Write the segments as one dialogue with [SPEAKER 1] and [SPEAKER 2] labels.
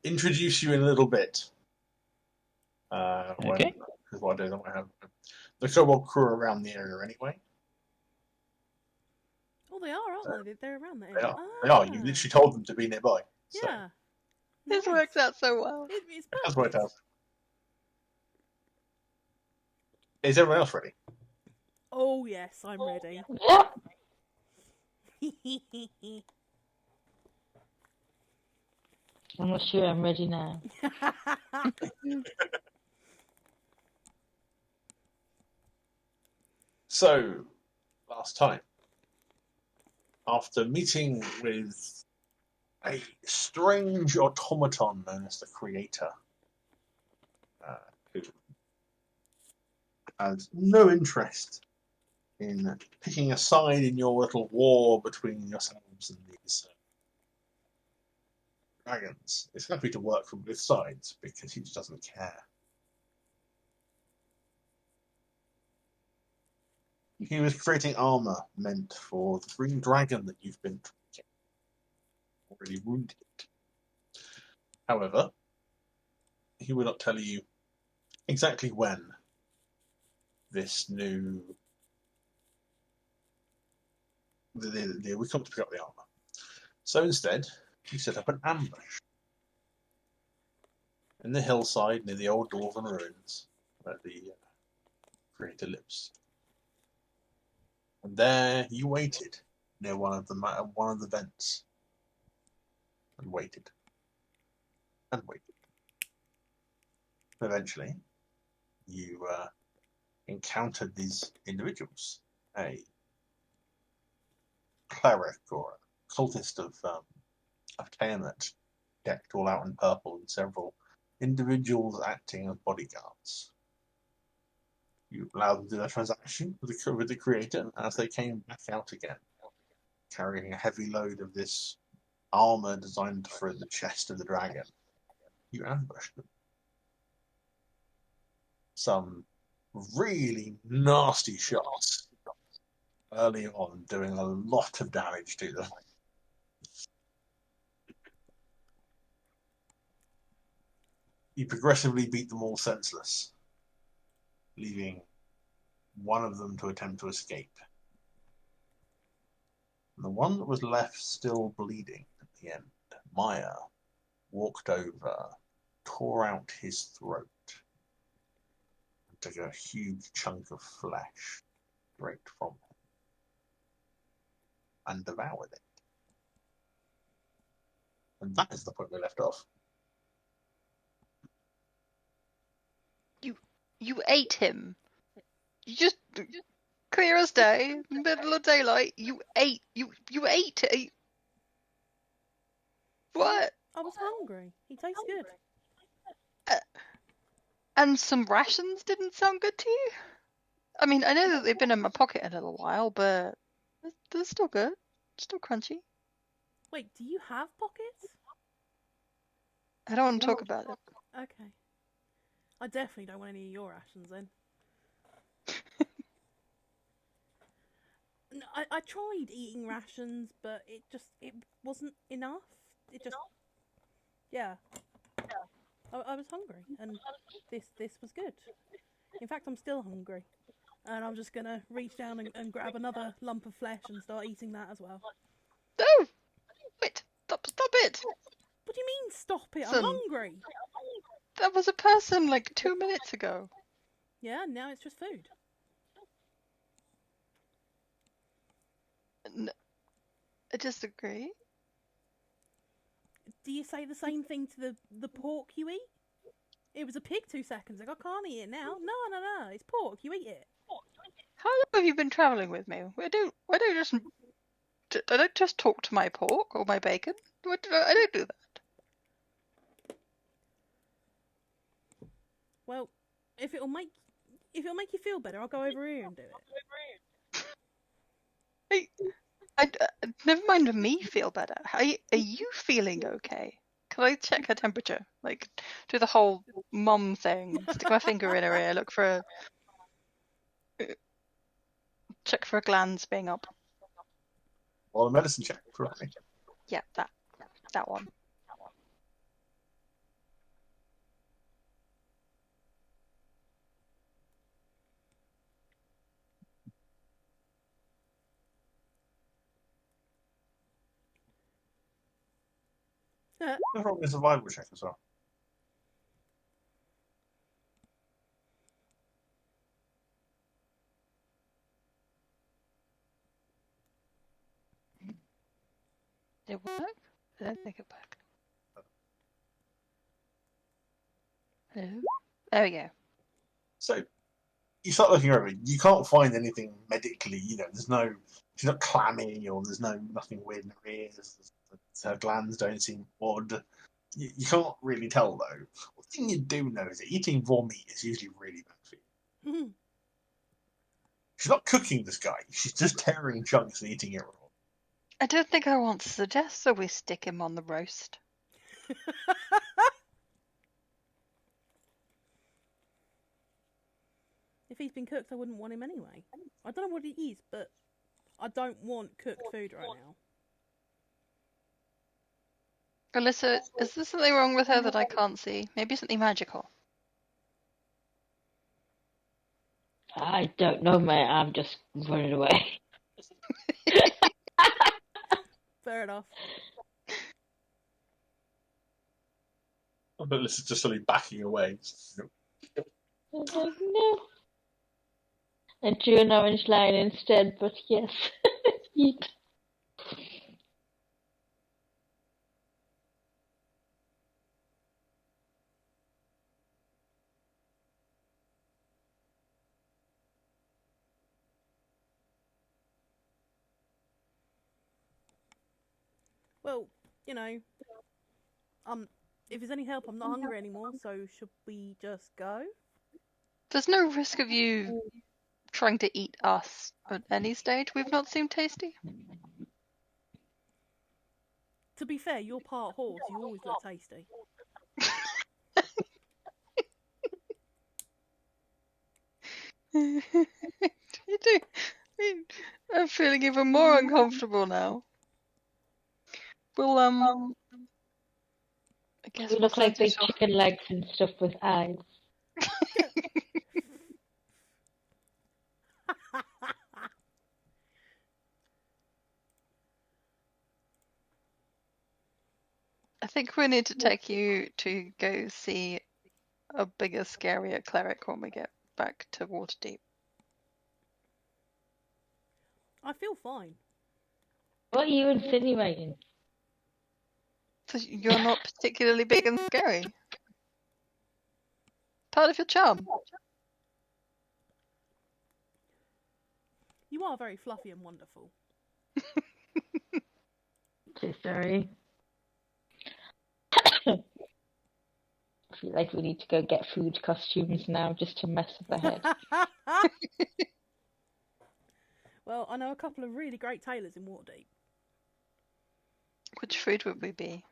[SPEAKER 1] introduce you in a little bit.
[SPEAKER 2] Okay.
[SPEAKER 1] Because what I do, I have the kobold crew around the area anyway.
[SPEAKER 3] Oh, they are,
[SPEAKER 1] So
[SPEAKER 3] aren't they? They're around that
[SPEAKER 1] they
[SPEAKER 3] area.
[SPEAKER 1] are. They are. You
[SPEAKER 3] Ah,
[SPEAKER 1] literally told them to be nearby. So
[SPEAKER 3] yeah.
[SPEAKER 2] This
[SPEAKER 3] Nice.
[SPEAKER 2] works out so well.
[SPEAKER 3] It's
[SPEAKER 1] that's what it
[SPEAKER 3] perfect.
[SPEAKER 1] does. Is everyone else ready?
[SPEAKER 3] Oh yes, I'm ready.
[SPEAKER 2] Yeah. I'm not sure I'm ready now.
[SPEAKER 1] So last time, after meeting with a strange automaton known as the Creator, who had no interest in picking a side in your little war between yourselves and these dragons. Is happy to work from both sides because he just doesn't care. He was creating armor meant for the green dragon that you've been tracking, already wounded. However, he would not tell you exactly when this new we come to pick up the armor. So instead, he set up an ambush in the hillside near the old dwarven ruins where the creator lives. And there you waited near one of the vents, and waited and waited. Eventually, you encountered these individuals, a cleric or a cultist of Tiamat, decked all out in purple, and several individuals acting as bodyguards. You allowed them to do their transaction with the creator as they came back out again, carrying a heavy load of this armor designed for the chest of the dragon. You ambushed them. Some really nasty shots early on, doing a lot of damage to them. You progressively beat them all senseless, leaving one of them to attempt to escape. And the one that was left still bleeding at the end, Maya, walked over, tore out his throat, and took a huge chunk of flesh straight from him and devoured it. And that is the point we left off.
[SPEAKER 4] You ate him. You just clear as day, middle of daylight. You ate it. What?
[SPEAKER 3] I was hungry. He tastes good.
[SPEAKER 4] And some rations didn't sound good to you? I mean, I know that they've been in my pocket a little while, but they're still good. Still crunchy.
[SPEAKER 3] Wait, do you have pockets?
[SPEAKER 4] I don't want to talk about it.
[SPEAKER 3] Okay. I definitely don't want any of your rations then. No, I tried eating rations, but it wasn't enough. It just, yeah. I was hungry, and this was good. In fact, I'm still hungry, and I'm just gonna reach down and grab another lump of flesh and start eating that as well.
[SPEAKER 4] No! Wait, stop it!
[SPEAKER 3] What do you mean, stop it? I'm
[SPEAKER 4] Listen,
[SPEAKER 3] hungry.
[SPEAKER 4] that was a person like 2 minutes ago.
[SPEAKER 3] Yeah, now it's just food.
[SPEAKER 4] I disagree.
[SPEAKER 3] Do you say the same thing to the pork you eat? It was a pig 2 seconds ago. I can't eat it now. No. It's pork. You eat it.
[SPEAKER 4] How long have you been travelling with me? I don't just talk to my pork or my bacon. I don't do that.
[SPEAKER 3] Well, if it'll make you feel better, I'll go over here and do it.
[SPEAKER 4] Never mind me feel better. Are you feeling okay? Can I check her temperature? Like, do the whole mom thing. Stick my finger in her ear, check for glands being up.
[SPEAKER 1] Well, a medicine check for me.
[SPEAKER 4] Yeah, that one.
[SPEAKER 1] What's wrong with a survival check as well?
[SPEAKER 4] Did it work? I don't think it worked. Hello? There we go.
[SPEAKER 1] So you start looking over. You can't find anything medically. There's no. She's not clammy, or there's nothing weird in her ears. Her glands don't seem odd. You can't really tell though. One thing you do know is that eating raw meat is usually really bad for you. She's not cooking this guy. She's just tearing chunks and eating it raw.
[SPEAKER 4] I don't think I want to suggest that we stick him on the roast.
[SPEAKER 3] If he's been cooked, I wouldn't want him anyway. I don't know what he is, but I don't want cooked food right now.
[SPEAKER 4] Alyssa, is there something wrong with her that I can't see? Maybe something magical?
[SPEAKER 2] I don't know, mate. I'm just running away.
[SPEAKER 3] Fair enough.
[SPEAKER 1] But this is just slowly backing away.
[SPEAKER 2] I was like, no. I drew an orange line instead, but yes. Eat.
[SPEAKER 3] Well, if there's any help, I'm not hungry anymore, so should we just go?
[SPEAKER 4] There's no risk of you trying to eat us at any stage. We've not seemed tasty.
[SPEAKER 3] To be fair, you're part horse, you always look tasty.
[SPEAKER 4] You do. I'm feeling even more uncomfortable now. Well, I guess
[SPEAKER 2] We
[SPEAKER 4] we'll
[SPEAKER 2] look like big
[SPEAKER 4] finish off.
[SPEAKER 2] chicken legs and stuff with eyes.
[SPEAKER 4] I think we need to take you to go see a bigger, scarier cleric when we get back to Waterdeep.
[SPEAKER 3] I feel fine.
[SPEAKER 2] What are you insinuating?
[SPEAKER 4] So you're not particularly big and scary. Part of your charm.
[SPEAKER 3] You are very fluffy and wonderful.
[SPEAKER 2] So sorry. I feel like we need to go get food costumes now just to mess with the head.
[SPEAKER 3] Well, I know a couple of really great tailors in Waterdeep.
[SPEAKER 4] Which food would we be?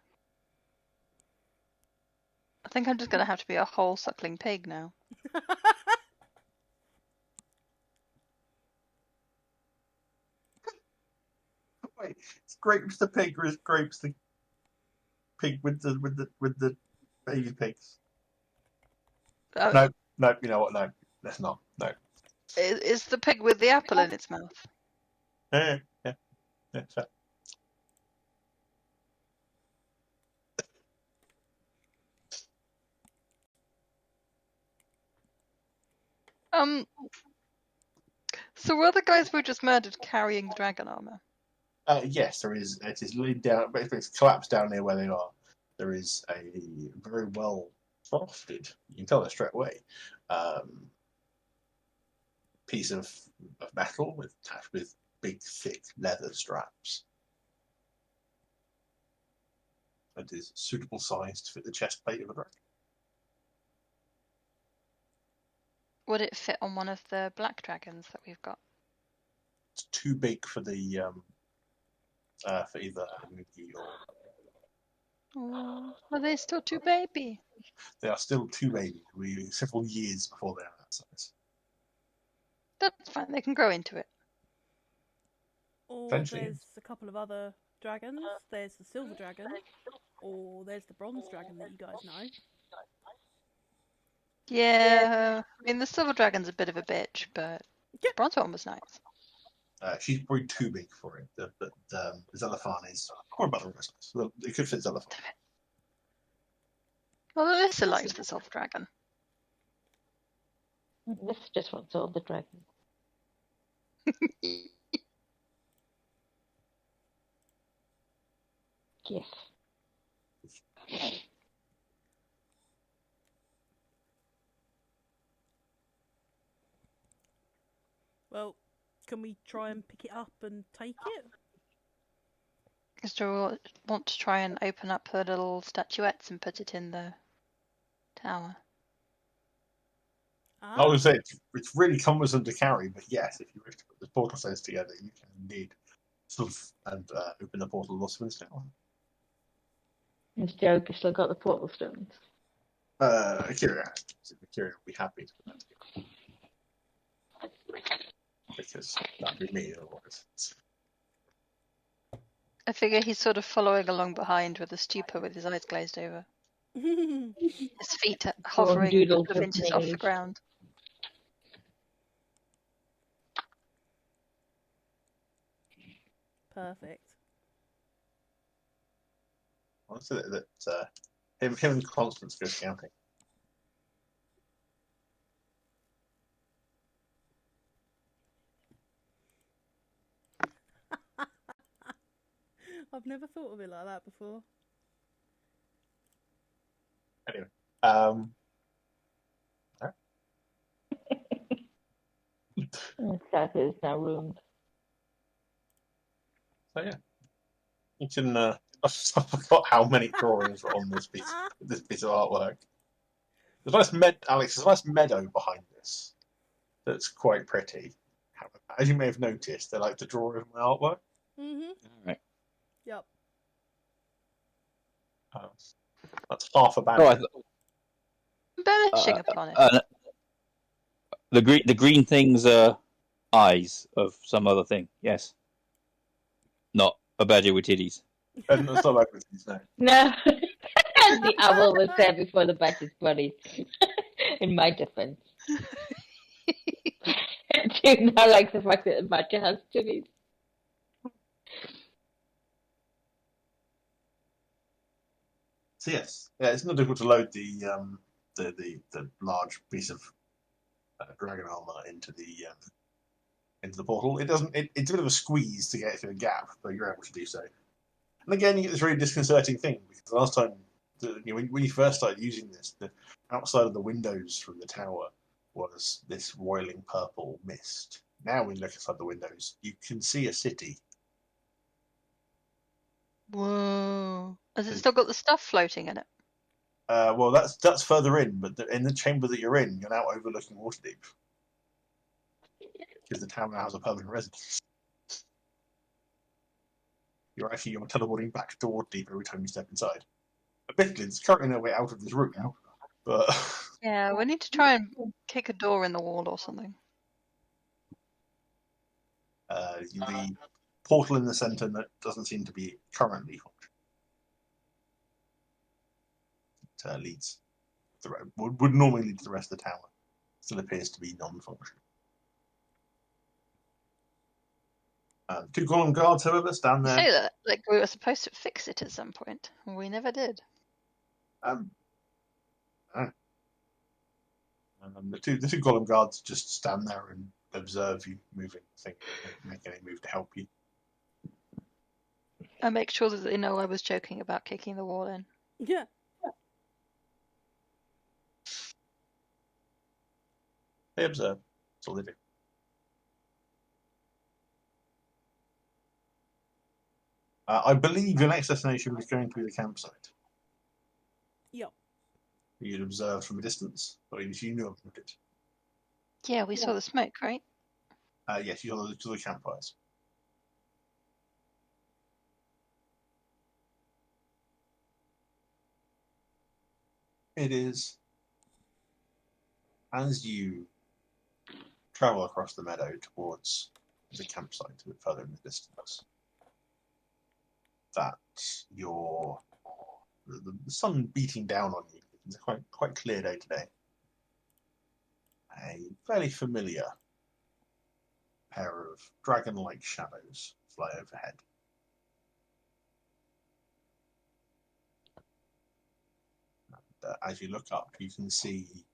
[SPEAKER 4] I think I'm just going to have to be a whole suckling pig now.
[SPEAKER 1] Wait, it's grapes the pig, or is grapes the pig with the baby pigs? No, you know what? No, let's not. No.
[SPEAKER 4] Is the pig with the apple in its mouth?
[SPEAKER 1] Yeah. Fair.
[SPEAKER 4] So were the guys we just murdered carrying dragon armor?
[SPEAKER 1] Yes, there is. It is laid down, but it's collapsed down near where they are. There is a very well crafted. You can tell that straight away. Piece of metal attached with big, thick leather straps. It is suitable size to fit the chest plate of a dragon.
[SPEAKER 4] Would it fit on one of the black dragons that we've got?
[SPEAKER 1] It's too big for the for either Mugi or.
[SPEAKER 4] Oh, are they still too baby?
[SPEAKER 1] They are still too baby. We several years before they are that size.
[SPEAKER 4] That's fine. They can grow into it.
[SPEAKER 3] Or
[SPEAKER 1] Eventually.
[SPEAKER 3] there's a couple of other dragons. There's the silver dragon, or there's the bronze dragon that you guys know.
[SPEAKER 4] Yeah, I mean the silver dragon's a bit of a bitch, but the bronze one was nice.
[SPEAKER 1] She's probably too big for it. The Zelafan is quite about the right size. It could fit Zelafan.
[SPEAKER 4] Well, Alyssa likes the Silver Dragon.
[SPEAKER 2] This just wants all the dragon. Yes.
[SPEAKER 3] Well, can we try and pick it up and take it?
[SPEAKER 4] Do you want to try and open up her little statuettes and put it in the tower?
[SPEAKER 1] I would say it's really cumbersome to carry, but yes, if you wish to put the portal stones together, you can indeed sort of and open the portal of Lost Winds Tower.
[SPEAKER 2] Has Joker still got the portal stones?
[SPEAKER 1] Akira will be happy to put that together. Because that'd be me otherwise.
[SPEAKER 4] I figure he's sort of following along behind with the stupor with his eyes glazed over. His feet are hovering a
[SPEAKER 2] doodle
[SPEAKER 4] couple of inches off the
[SPEAKER 2] nails.
[SPEAKER 4] ground.
[SPEAKER 3] Perfect.
[SPEAKER 1] Honestly, that him and Constance go scouting.
[SPEAKER 3] I've never thought of it like that before.
[SPEAKER 1] Anyway,
[SPEAKER 2] That is now ruined.
[SPEAKER 1] so yeah, you can. I forgot how many drawings were on this piece of artwork. There's a nice meadow behind this. That's quite pretty. As you may have noticed, they like to draw in my artwork.
[SPEAKER 3] Mhm.
[SPEAKER 5] Right.
[SPEAKER 3] Yep.
[SPEAKER 1] That's half a band.
[SPEAKER 5] Oh, I thought-
[SPEAKER 4] Embellishing upon it.
[SPEAKER 5] the green things are eyes of some other thing. Yes, not a badger with titties.
[SPEAKER 1] And it's not like this, no.
[SPEAKER 2] No. The owl was there before the badger's body. In my defense. Do you not like the fact that the badger has titties?
[SPEAKER 1] So yes, yeah, it's not difficult to load the large piece of dragon armor into the portal. It doesn't. It's a bit of a squeeze to get it through the gap, but you're able to do so. And again, you get this really disconcerting thing because last time, when you first started using this, the outside of the windows from the tower was this roiling purple mist. Now, when you look outside the windows, you can see a city.
[SPEAKER 4] Whoa. Has it still got the stuff floating in it?
[SPEAKER 1] Well, that's further in, but in the chamber that you're in, you're now overlooking Waterdeep because the town now has a permanent residence. You're teleporting back to Waterdeep every time you step inside. Admittedly, it's currently no way out of this room now, but
[SPEAKER 4] Yeah, we need to try and kick a door in the wall or something.
[SPEAKER 1] the portal in the centre that doesn't seem to be currently functioning. It leads would normally lead to the rest of the tower. Still appears to be non-functional. Two column guards, however, stand
[SPEAKER 4] You
[SPEAKER 1] there.
[SPEAKER 4] say that like we were supposed to fix it at some point. We never did.
[SPEAKER 1] The two column guards just stand there and observe you moving, make any move to help you.
[SPEAKER 4] I make sure that they know I was joking about kicking the wall in.
[SPEAKER 3] Yeah.
[SPEAKER 1] They observe. That's all they do. I believe your next destination was going to be the campsite.
[SPEAKER 3] Yep.
[SPEAKER 1] You'd observed from a distance, or you knew about it.
[SPEAKER 4] Yeah, we saw the smoke, right?
[SPEAKER 1] Yes, you saw the campfires. It is as you travel across the meadow towards the campsite a bit further in the distance that the sun beating down on you. It's a quite clear day today. A fairly familiar pair of dragon-like shadows fly overhead. And, as you look up, you can see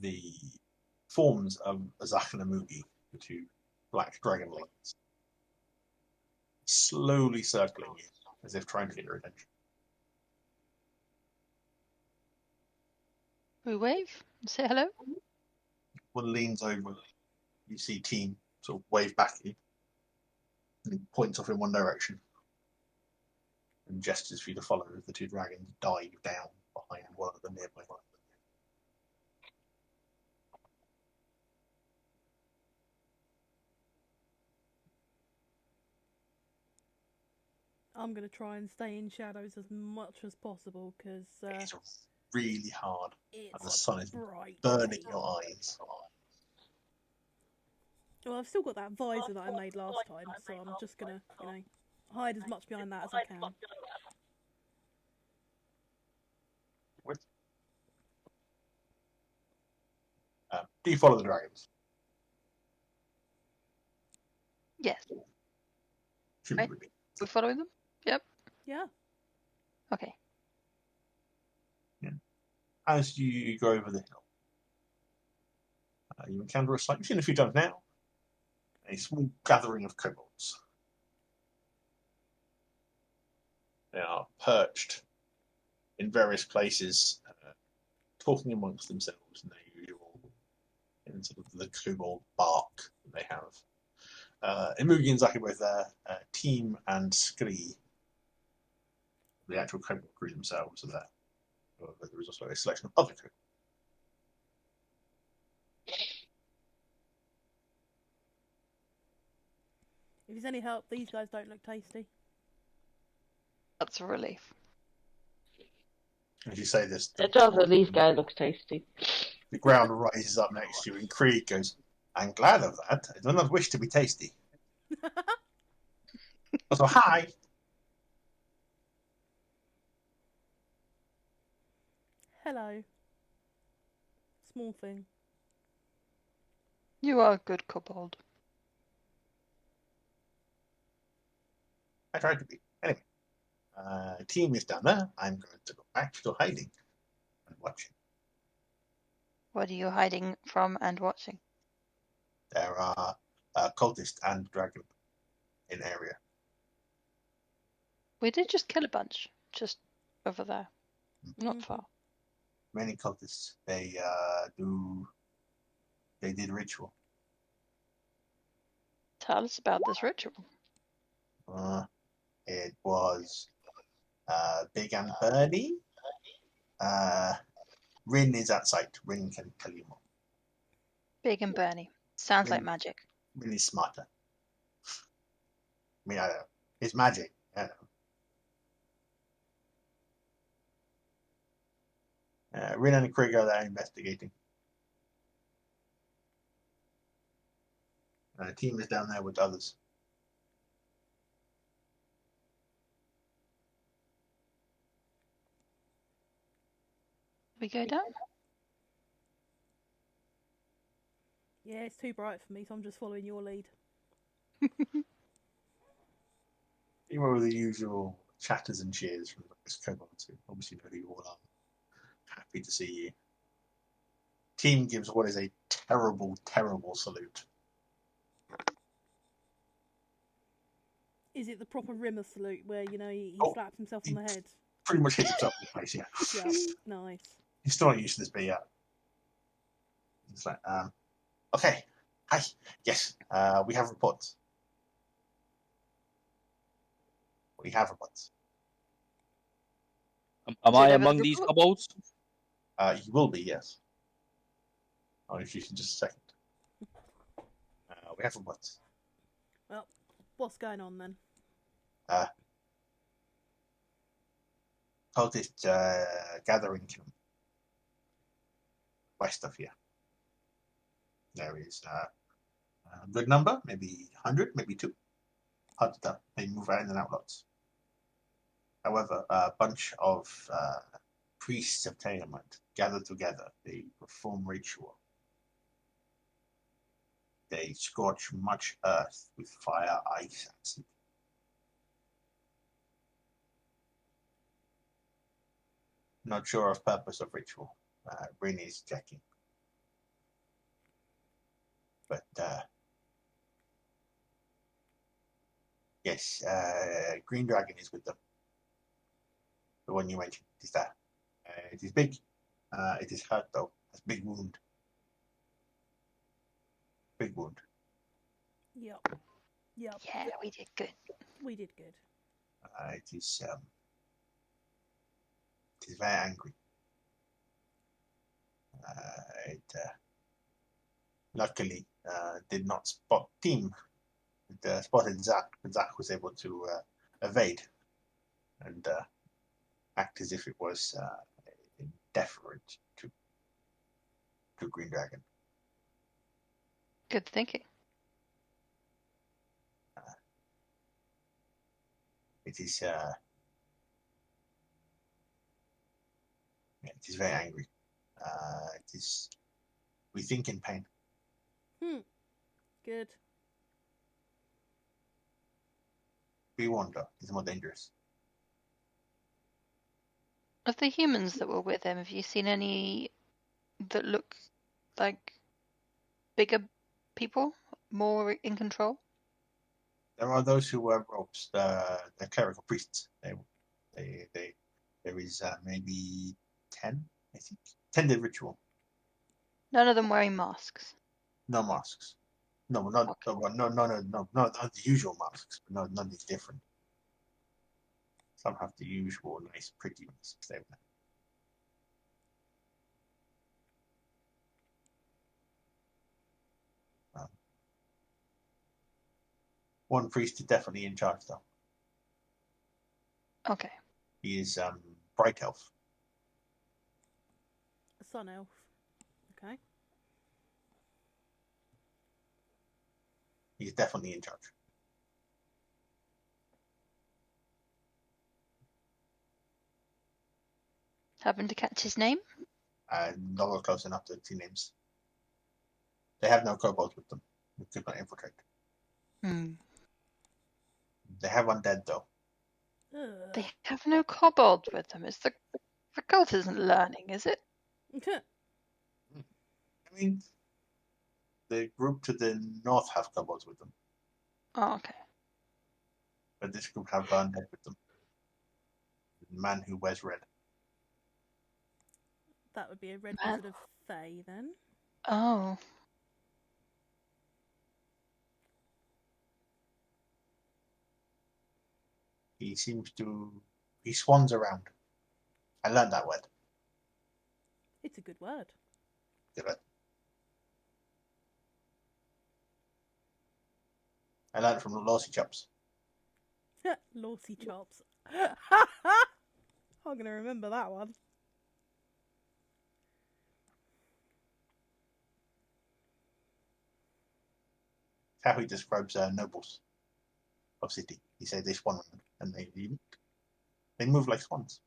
[SPEAKER 1] the forms of Azak and Amugi, the two black dragonlings, slowly circling you, as if trying to get your attention.
[SPEAKER 4] We wave and say hello.
[SPEAKER 1] One leans over. You see Team sort of wave back at you, and he points off in one direction and gestures for you to follow as the two dragons dive down behind one of the nearby ones.
[SPEAKER 3] I'm going to try and stay in shadows as much as possible because
[SPEAKER 1] It's really hard, and the
[SPEAKER 3] it's
[SPEAKER 1] sun is
[SPEAKER 3] bright.
[SPEAKER 1] burning your eyes.
[SPEAKER 3] Well, I've still got that visor that I made last time, so I'm just going to, hide as much behind that as I can.
[SPEAKER 1] Do you follow the dragons?
[SPEAKER 4] Yes.
[SPEAKER 1] Should
[SPEAKER 4] Right.
[SPEAKER 1] be.
[SPEAKER 4] We're following them? Yep.
[SPEAKER 3] Yeah.
[SPEAKER 4] Okay.
[SPEAKER 1] As you go over the hill, you encounter a sight you've seen a few times now. A small gathering of kobolds. They are perched in various places, talking amongst themselves in their usual, in sort of the kobold bark that they have. Imugi and Zaki are both there. Team and Scree, the actual kobold crew themselves, are there. But there is also a selection of other kobolds.
[SPEAKER 3] If it's any help, these guys don't look tasty.
[SPEAKER 4] That's a relief.
[SPEAKER 1] As you say this,
[SPEAKER 2] It does, at these guys look tasty.
[SPEAKER 1] the ground rises up next to you, and Krieg goes, "I'm glad of that. I do not wish to be tasty." Also, hi.
[SPEAKER 3] Hello. Small thing.
[SPEAKER 4] You are a good kobold.
[SPEAKER 1] I tried to be. Anyway, Team is down there. I'm going to go back to hiding and watching.
[SPEAKER 4] What are you hiding from and watching?
[SPEAKER 1] There are cultists and dragon in area.
[SPEAKER 4] We did just kill a bunch, just over there. Not far.
[SPEAKER 1] Many cultists. They did ritual.
[SPEAKER 4] Tell us about this ritual.
[SPEAKER 1] It was big and birdy. Rin is at sight. Rin can tell you more.
[SPEAKER 4] Big and Bernie. Sounds like
[SPEAKER 1] Rin-
[SPEAKER 4] magic.
[SPEAKER 1] Rin is smarter. I mean, I don't know. It's magic. I don't know. Rin and Krieg are there investigating. Team is down there with others.
[SPEAKER 4] We go down?
[SPEAKER 3] Yeah, it's too bright for me, so I'm just following your lead.
[SPEAKER 1] You know the usual chatters and cheers from the kobolds who obviously know who you all are. Happy to see you. Team gives what is a terrible, terrible salute.
[SPEAKER 3] Is it the proper Rimmer salute where, he
[SPEAKER 1] Oh,
[SPEAKER 3] slaps himself on the head?
[SPEAKER 1] Pretty much hits himself in the face, yeah.
[SPEAKER 3] Yeah, nice.
[SPEAKER 1] He's still not used to this bit yet. It's like, okay, hi, yes, we have reports. We have reports.
[SPEAKER 5] Am I
[SPEAKER 4] Did
[SPEAKER 5] among
[SPEAKER 4] I
[SPEAKER 5] these
[SPEAKER 4] report?
[SPEAKER 5] kobolds?
[SPEAKER 1] You will be, yes. I'll introduce you in just a second. We have reports.
[SPEAKER 3] Well, what's going on then?
[SPEAKER 1] Cultist gathering west of here. There is a good number, maybe 100, maybe 2. Hard to tell. They move around and out lots. However, a bunch of priests of Tiamat gather together. They perform ritual. They scorch much earth with fire, ice, and sleep. Not sure of purpose of ritual. Rin is checking. But yes, green dragon is with them. The one you mentioned is that. It is big. It is hurt though. Has big wound. Big wound.
[SPEAKER 3] Yep. Yep.
[SPEAKER 4] Yeah, we did good.
[SPEAKER 3] We did good.
[SPEAKER 1] It is very angry. It luckily did not spot Team. It spotted Zach, but Zach was able to evade and act as if it was indifferent to Green Dragon.
[SPEAKER 4] Good thinking.
[SPEAKER 1] It is it is very angry. It is, we think, in pain.
[SPEAKER 3] Good.
[SPEAKER 1] Be warned, though, it's more dangerous.
[SPEAKER 4] Of the humans that were with him, have you seen any that look like bigger people, more in control?
[SPEAKER 1] There are those who wear robes, the clerical priests. There is maybe 10, I think. 10 the ritual.
[SPEAKER 4] None of them wearing masks.
[SPEAKER 1] No masks. No, not
[SPEAKER 4] Okay.
[SPEAKER 1] no, not the usual masks, but no, nothing different. Some have the usual nice, pretty masks. One priest is definitely in charge, though.
[SPEAKER 4] Okay.
[SPEAKER 1] He is bright elf.
[SPEAKER 3] A sun elf. Okay.
[SPEAKER 1] He's definitely in charge.
[SPEAKER 4] Happen to catch his name?
[SPEAKER 1] Not close enough to see names. They have no kobolds with them. We could not infiltrate. They have undead, though.
[SPEAKER 4] They have no kobold with them. The cult isn't learning, is it?
[SPEAKER 1] I mean, the group to the north have kobolds with them,
[SPEAKER 4] Oh, okay.
[SPEAKER 1] but this group have undead with them. The man who wears red.
[SPEAKER 3] That would be a red
[SPEAKER 4] Man.
[SPEAKER 3] wizard of Fae then.
[SPEAKER 4] Oh.
[SPEAKER 1] He swans around. I learned that word.
[SPEAKER 3] It's a good word.
[SPEAKER 1] Did I? I learned it from the Lossy Chops.
[SPEAKER 3] Lawsy chops. I'm gonna remember that one.
[SPEAKER 1] How he describes nobles of city. He said they swan around and they move like swans.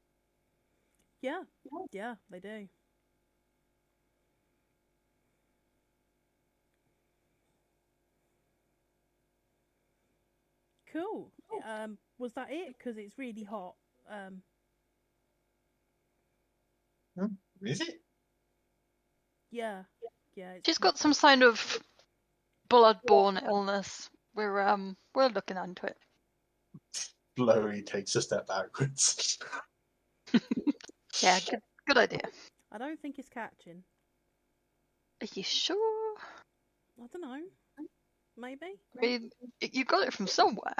[SPEAKER 3] Yeah, they do. Cool. Was that it? Because it's really hot.
[SPEAKER 1] Is it?
[SPEAKER 3] Yeah. It's
[SPEAKER 4] She's got some kind of blood-borne illness. We're looking into it.
[SPEAKER 1] Blurry takes a step backwards.
[SPEAKER 4] Yeah, good idea.
[SPEAKER 3] I don't think it's catching.
[SPEAKER 4] Are you sure?
[SPEAKER 3] I don't know. Maybe.
[SPEAKER 4] I mean, you got it from somewhere.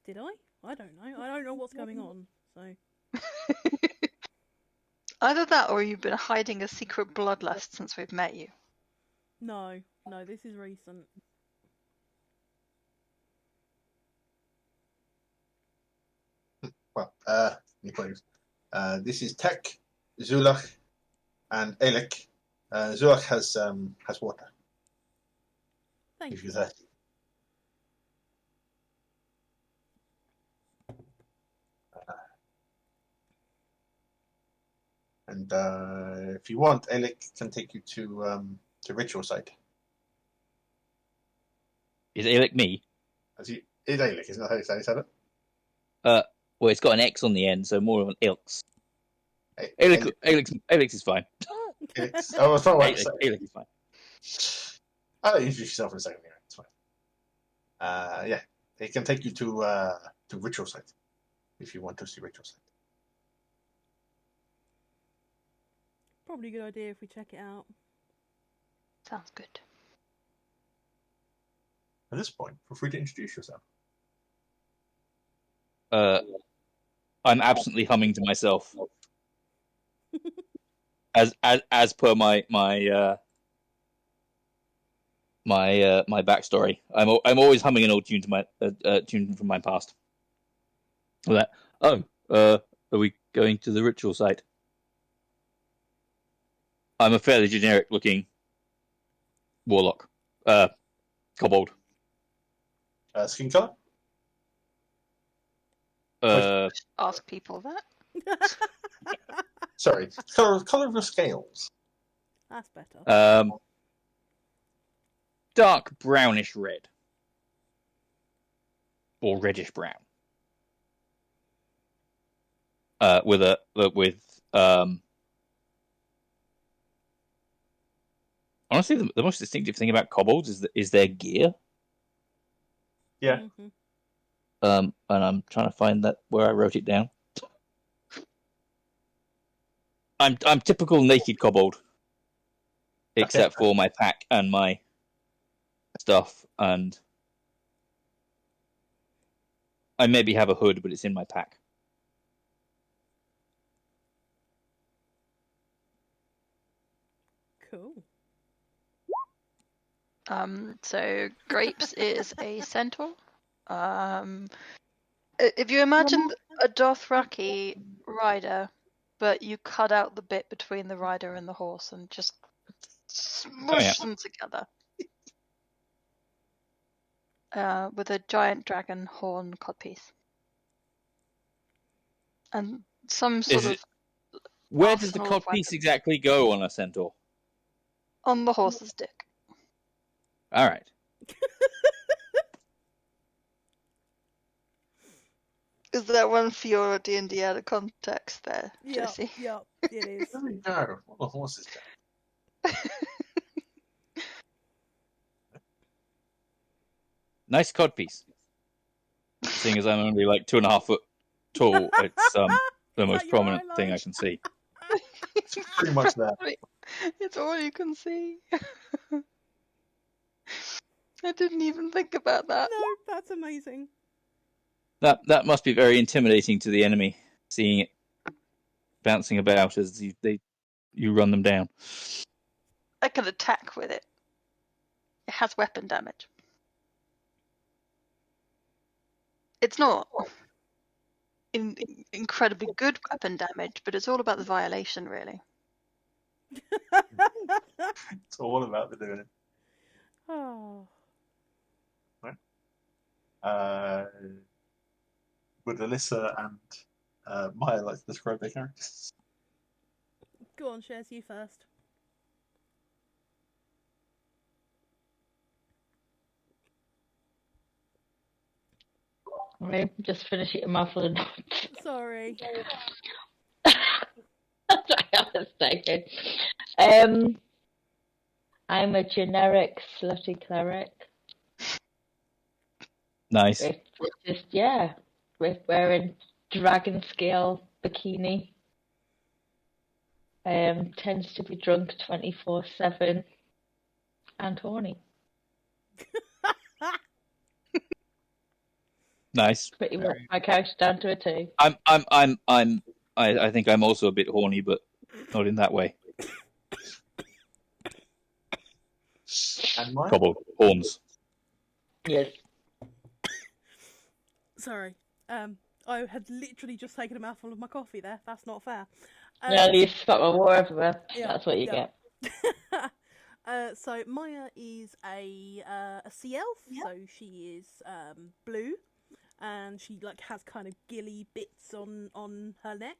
[SPEAKER 3] Did I? I don't know. I don't know what's going on. So
[SPEAKER 4] Either that, or you've been hiding a secret bloodlust since we've met you.
[SPEAKER 3] no, this is recent.
[SPEAKER 1] Well, this is Tech, Zulach, and Alec. Zulach has water.
[SPEAKER 3] Thank
[SPEAKER 1] If
[SPEAKER 3] you.
[SPEAKER 1] you're thirsty. And if you want, Alec can take you to ritual site.
[SPEAKER 5] Is Alec me?
[SPEAKER 1] It's Alec, isn't that how you said it?
[SPEAKER 5] Well, it's got an X on the end, so more of an ilks. Alex is fine.
[SPEAKER 1] I was trying to
[SPEAKER 5] Alex is fine.
[SPEAKER 1] I'll introduce yourself in a second. It's fine. Yeah, it can take you to ritual site if you want to see ritual site.
[SPEAKER 3] Probably a good idea if we check it out.
[SPEAKER 4] Sounds good.
[SPEAKER 1] At this point, feel free to introduce yourself.
[SPEAKER 5] I'm absently humming to myself, as per my backstory. I'm always humming an old tune to my tune from my past. That are we going to the ritual site? I'm a fairly generic looking warlock, kobold.
[SPEAKER 1] Skin color?
[SPEAKER 4] Ask people that.
[SPEAKER 1] Sorry, color of the scales.
[SPEAKER 3] That's better.
[SPEAKER 5] Dark brownish red, or reddish brown. With honestly, the most distinctive thing about kobolds is their gear.
[SPEAKER 1] Yeah.
[SPEAKER 3] Mm-hmm.
[SPEAKER 5] And I'm trying to find that where I wrote it down. I'm typical naked kobold, except for my pack and my stuff, and I maybe have a hood, but it's in my pack.
[SPEAKER 3] Cool.
[SPEAKER 4] So Grapes is a centaur. If you imagine a Dothraki rider, but you cut out the bit between the rider and the horse and just smush them together. With a giant dragon horn codpiece. And some sort of...
[SPEAKER 5] Where does the codpiece exactly go on a centaur?
[SPEAKER 4] On the horse's dick.
[SPEAKER 5] Alright.
[SPEAKER 4] Is that one for your D&D out of context there, Jesse?
[SPEAKER 3] Yep, it is.
[SPEAKER 1] No, what the horse is that?
[SPEAKER 5] Nice codpiece. Seeing as I'm only like 2.5 foot tall, it's the most prominent thing I can see.
[SPEAKER 1] It's pretty much that.
[SPEAKER 4] It's all you can see. I didn't even think about that.
[SPEAKER 3] No, that's amazing.
[SPEAKER 5] That must be very intimidating to the enemy, seeing it bouncing about as you run them down.
[SPEAKER 4] I can attack with it. It has weapon damage. It's not incredibly good weapon damage, but it's all about the violation, really.
[SPEAKER 1] It's all about the doing it.
[SPEAKER 3] Oh.
[SPEAKER 1] Right. Would Alyssa and Maya like to describe their characters?
[SPEAKER 3] Go on, Shares, you first.
[SPEAKER 2] I'm just finishing a mouthful of notes.
[SPEAKER 3] Sorry.
[SPEAKER 2] That's what I was thinking. I'm a generic slutty cleric.
[SPEAKER 5] Nice.
[SPEAKER 2] With wearing dragon scale bikini. Tends to be drunk 24/7 and horny.
[SPEAKER 5] Nice.
[SPEAKER 2] Pretty much my character down to a T.
[SPEAKER 5] I think I'm also a bit horny, but not in that way.
[SPEAKER 1] And Maya?
[SPEAKER 5] Kobold horns.
[SPEAKER 2] Yes.
[SPEAKER 3] Sorry. I had literally just taken a mouthful of my coffee there. That's not fair.
[SPEAKER 2] Yeah, you spat my water everywhere.
[SPEAKER 3] Yeah,
[SPEAKER 2] That's what you get.
[SPEAKER 3] So Maya is a sea elf. Yeah. So she is blue, and she has kind of gilly bits on her neck.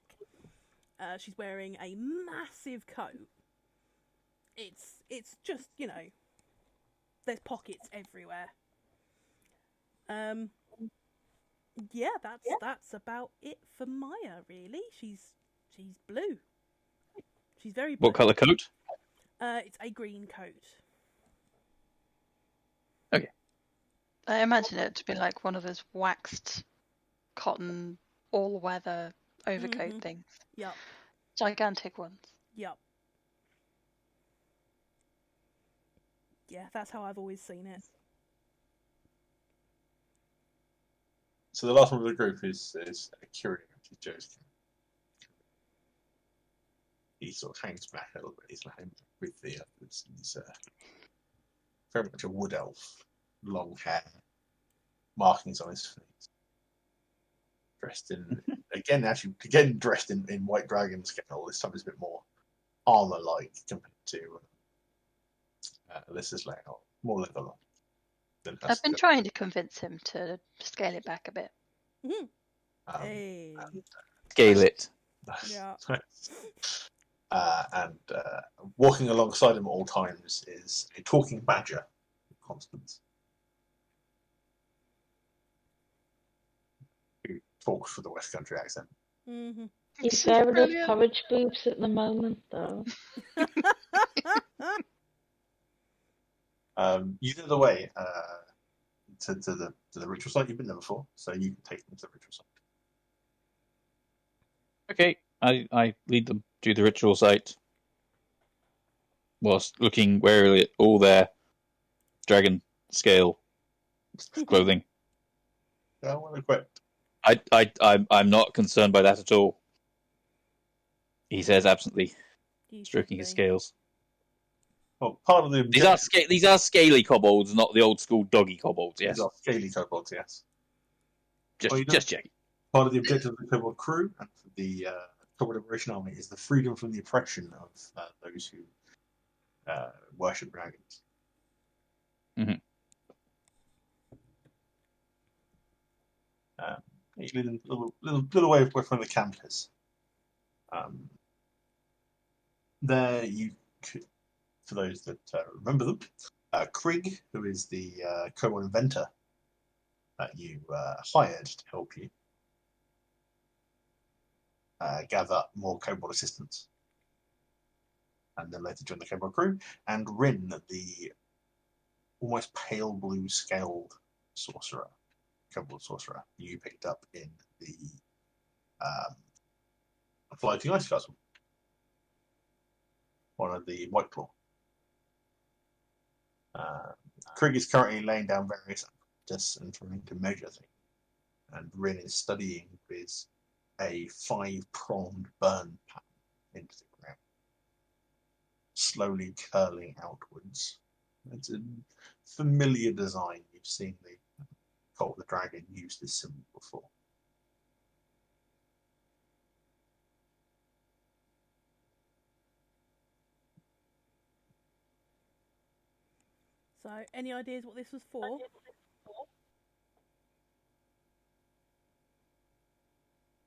[SPEAKER 3] She's wearing a massive coat. It's just, there's pockets everywhere. Yeah, that's about it for Maya, really. She's blue. She's very blue.
[SPEAKER 5] What colour coat?
[SPEAKER 3] It's a green coat.
[SPEAKER 4] I imagine it to be like one of those waxed cotton all-weather overcoat
[SPEAKER 3] Mhm.
[SPEAKER 4] things.
[SPEAKER 3] Yup.
[SPEAKER 4] Gigantic ones.
[SPEAKER 3] Yup. Yeah, that's how I've always seen it.
[SPEAKER 1] So the last one of the group is Kyrian, which is Joe's. He sort of hangs back a little bit. He's like with the others. He's very much a wood elf, long hair, markings on his face. Dressed in again dressed in white dragon scale. This time it's a bit more armor-like compared to Alyssa's layout, more leather-like.
[SPEAKER 4] I've been trying to convince him to scale it back a bit.
[SPEAKER 3] Hey.
[SPEAKER 5] Scale it.
[SPEAKER 3] Yeah.
[SPEAKER 1] And walking alongside him at all times is a talking badger, Constance, who talks with a West Country accent.
[SPEAKER 3] Mm-hmm.
[SPEAKER 2] He's
[SPEAKER 4] This is
[SPEAKER 2] wearing those
[SPEAKER 4] brilliant.
[SPEAKER 2] porridge boobs at the moment, though.
[SPEAKER 1] You know the way to the ritual site. You've been there before, so you can take them to the ritual site.
[SPEAKER 5] Okay, I lead them to the ritual site whilst looking warily at all their dragon scale clothing.
[SPEAKER 1] Well equipped.
[SPEAKER 5] I'm not concerned by that at all. He says absently,
[SPEAKER 3] You should
[SPEAKER 5] stroking his
[SPEAKER 3] be.
[SPEAKER 5] scales.
[SPEAKER 1] Well, part of the
[SPEAKER 5] These are scaly kobolds, not the old school doggy kobolds. Yes,
[SPEAKER 1] These are scaly kobolds, yes.
[SPEAKER 5] just checking.
[SPEAKER 1] Part of the objective of the kobold crew and for the Kobold Liberation Army is the freedom from the oppression of those who worship dragons.
[SPEAKER 5] Mm-hmm.
[SPEAKER 1] You live in a little way from the camp is. There you could, for those that remember them, Krieg, who is the kobold inventor that you hired to help you gather more kobold assistants, and then later join the kobold crew, and Rin, the almost pale blue scaled sorcerer, kobold sorcerer you picked up in the floating ice castle, one of the White Claw. Krieg is currently laying down various apparatus and trying to measure things, and Rin is studying with a 5-pronged burn pattern into the ground, slowly curling outwards. It's a familiar design. You've seen the Cult of the Dragon use this symbol before.
[SPEAKER 3] So, any ideas what this was for?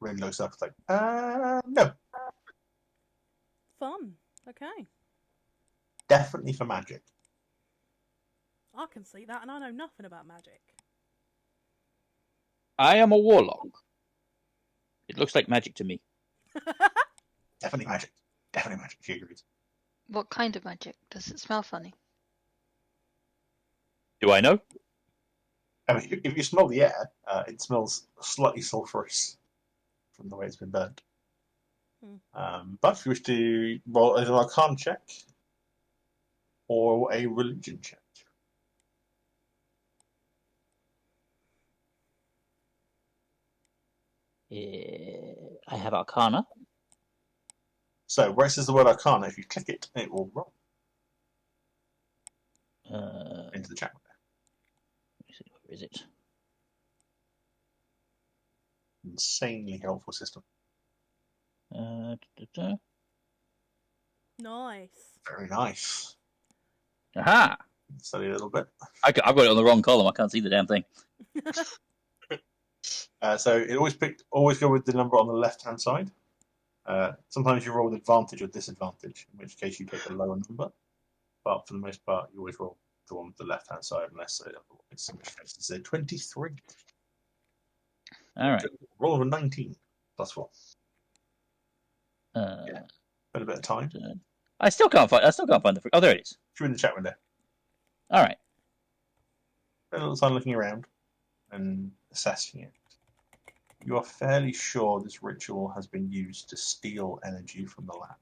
[SPEAKER 1] Rin looks up like, no,
[SPEAKER 3] Fun. Okay.
[SPEAKER 1] definitely for magic.
[SPEAKER 3] I can see that, and I know nothing about magic.
[SPEAKER 5] I am a warlock. It looks like magic to me.
[SPEAKER 1] Definitely magic. Definitely magic. She agrees.
[SPEAKER 4] What kind of magic? Does it smell funny?
[SPEAKER 5] Do I know?
[SPEAKER 1] I mean, if you smell the air, it smells slightly sulphurous from the way it's been burnt. But if you wish to roll either an Arcana check or a religion check.
[SPEAKER 5] I have Arcana.
[SPEAKER 1] So, where it says the word Arcana, if you click it, it will roll into the chat.
[SPEAKER 5] Where is it?
[SPEAKER 1] Insanely helpful system.
[SPEAKER 3] Nice.
[SPEAKER 1] Very nice.
[SPEAKER 5] Aha!
[SPEAKER 1] Study a little bit.
[SPEAKER 5] I've got it on the wrong column. I can't see the damn thing.
[SPEAKER 1] So it always go with the number on the left-hand side. Sometimes you roll with advantage or disadvantage, in which case you take a lower number. But for the most part, you always roll the one with the left-hand side, unless otherwise, in which case it's a 23.
[SPEAKER 5] All right.
[SPEAKER 1] Roll of a 19 plus 4.
[SPEAKER 5] Yeah.
[SPEAKER 1] But Spend a bit of time.
[SPEAKER 5] I still can't find the. Oh, there it is.
[SPEAKER 1] You're in the chat window.
[SPEAKER 5] All right.
[SPEAKER 1] Spend a little time looking around and assessing it. You are fairly sure this ritual has been used to steal energy from the lab.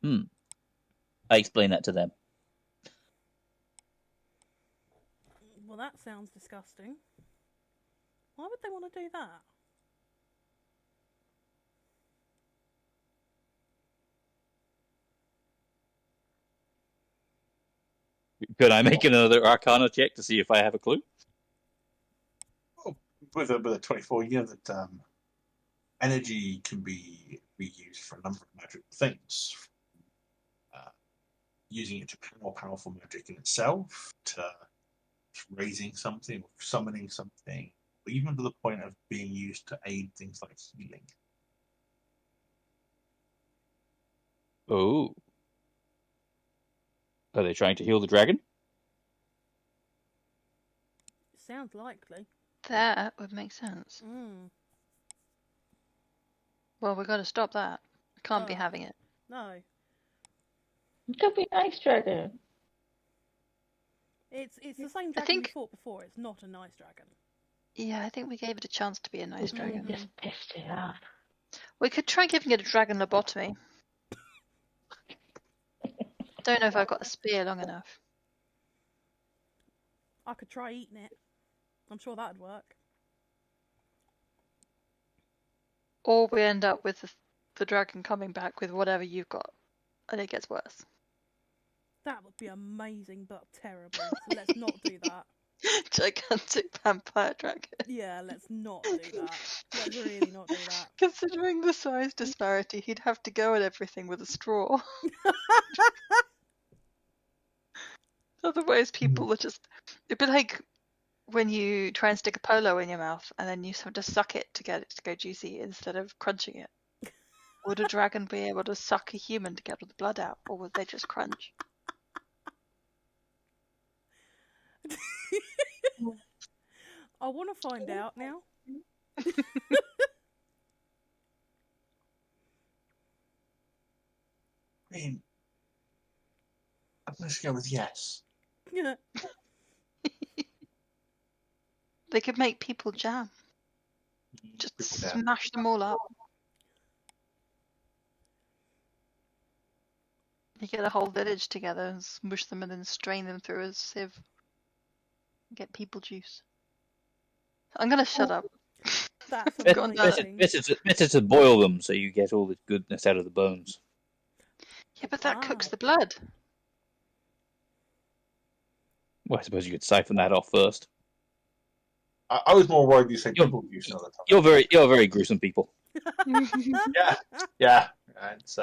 [SPEAKER 3] Ugh.
[SPEAKER 5] I explain that to them.
[SPEAKER 3] Well, that sounds disgusting. Why would they want to do that?
[SPEAKER 5] Could I make another Arcana check to see if I have a clue?
[SPEAKER 1] With a 24, you know that energy can be used for a number of magical things. Using it to more powerful magic in itself, to raising something, or summoning something, or even to the point of being used to aid things like healing.
[SPEAKER 5] Oh. Are they trying to heal the dragon?
[SPEAKER 3] Sounds likely.
[SPEAKER 4] That would make sense.
[SPEAKER 3] Mm.
[SPEAKER 4] Well, we've got to stop that. We can't be
[SPEAKER 3] Oh.
[SPEAKER 4] having it.
[SPEAKER 3] No.
[SPEAKER 2] It could be nice dragon.
[SPEAKER 3] It's the same dragon
[SPEAKER 4] think-
[SPEAKER 3] we fought before. It's not a nice dragon.
[SPEAKER 4] Yeah, I think we gave it a chance to be a nice dragon.
[SPEAKER 2] Just pissed it off.
[SPEAKER 4] We could try giving it a dragon lobotomy. Don't know if I've got a spear long enough.
[SPEAKER 3] I could try eating it. I'm sure that'd work.
[SPEAKER 4] Or we end up with the dragon coming back with whatever you've got, and it gets worse.
[SPEAKER 3] That would be amazing, but terrible. So let's not do that.
[SPEAKER 4] Gigantic vampire dragon.
[SPEAKER 3] Yeah, let's not do that. Let's really not do that.
[SPEAKER 4] Considering the size disparity, he'd have to go at everything with a straw. Otherwise, people are just... It'd be like when you try and stick a polo in your mouth, and then you have to suck it to get it to go juicy instead of crunching it. Would a dragon be able to suck a human to get all the blood out, or would they just crunch?
[SPEAKER 3] I want to find out now.
[SPEAKER 1] I mean, I'm just going with yes.
[SPEAKER 3] Yeah.
[SPEAKER 4] They could make people jam. Just
[SPEAKER 1] People down.
[SPEAKER 4] smash them all up. You get a whole village together and smush them and then strain them through a sieve. Get people juice. I'm gonna shut up.
[SPEAKER 3] That's
[SPEAKER 4] I've gone down
[SPEAKER 3] amazing.
[SPEAKER 5] Better to boil them so you get all the goodness out of the bones.
[SPEAKER 4] Yeah, but that
[SPEAKER 3] Wow.
[SPEAKER 4] cooks the blood.
[SPEAKER 5] Well, I suppose you could siphon that off first.
[SPEAKER 1] I was more worried you said
[SPEAKER 5] You're-
[SPEAKER 1] people use another time.
[SPEAKER 5] You're very gruesome people.
[SPEAKER 1] Yeah. It's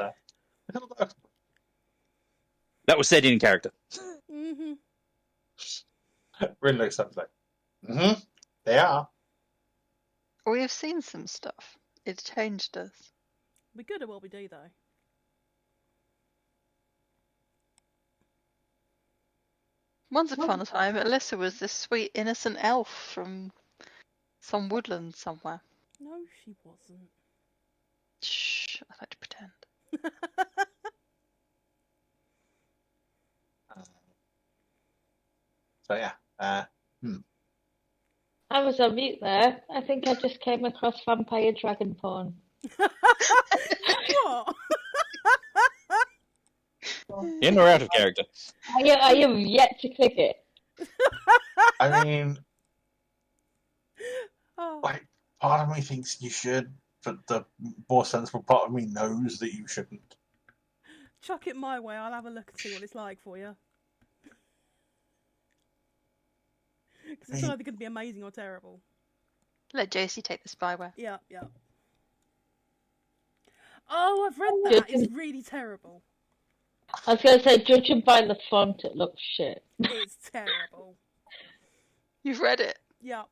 [SPEAKER 5] That was said in character.
[SPEAKER 3] Mm-hmm.
[SPEAKER 1] really looks up like, they are.
[SPEAKER 4] We have seen some stuff. It's changed us.
[SPEAKER 3] We're good at what we do, though.
[SPEAKER 4] Once upon a time, Alyssa was this sweet innocent elf from some woodland somewhere.
[SPEAKER 3] No, she wasn't.
[SPEAKER 4] Shh, I like to pretend.
[SPEAKER 1] So yeah.
[SPEAKER 2] I was on mute there. I think I just came across vampire dragon porn.
[SPEAKER 3] What?
[SPEAKER 5] In or out of character?
[SPEAKER 2] I have yet to click it.
[SPEAKER 1] I mean,
[SPEAKER 3] Oh.
[SPEAKER 1] like, part of me thinks you should, but the more sensible part of me knows that you shouldn't.
[SPEAKER 3] Chuck it my way. I'll have a look and see what it's like for you. Because it's either going to be amazing or terrible.
[SPEAKER 4] Let Josie take the spyware.
[SPEAKER 3] Yeah. Oh, I've read that. It's really terrible.
[SPEAKER 2] I was going to say, judging by the font, it looks shit.
[SPEAKER 3] It's terrible.
[SPEAKER 4] You've read it.
[SPEAKER 3] Yeah.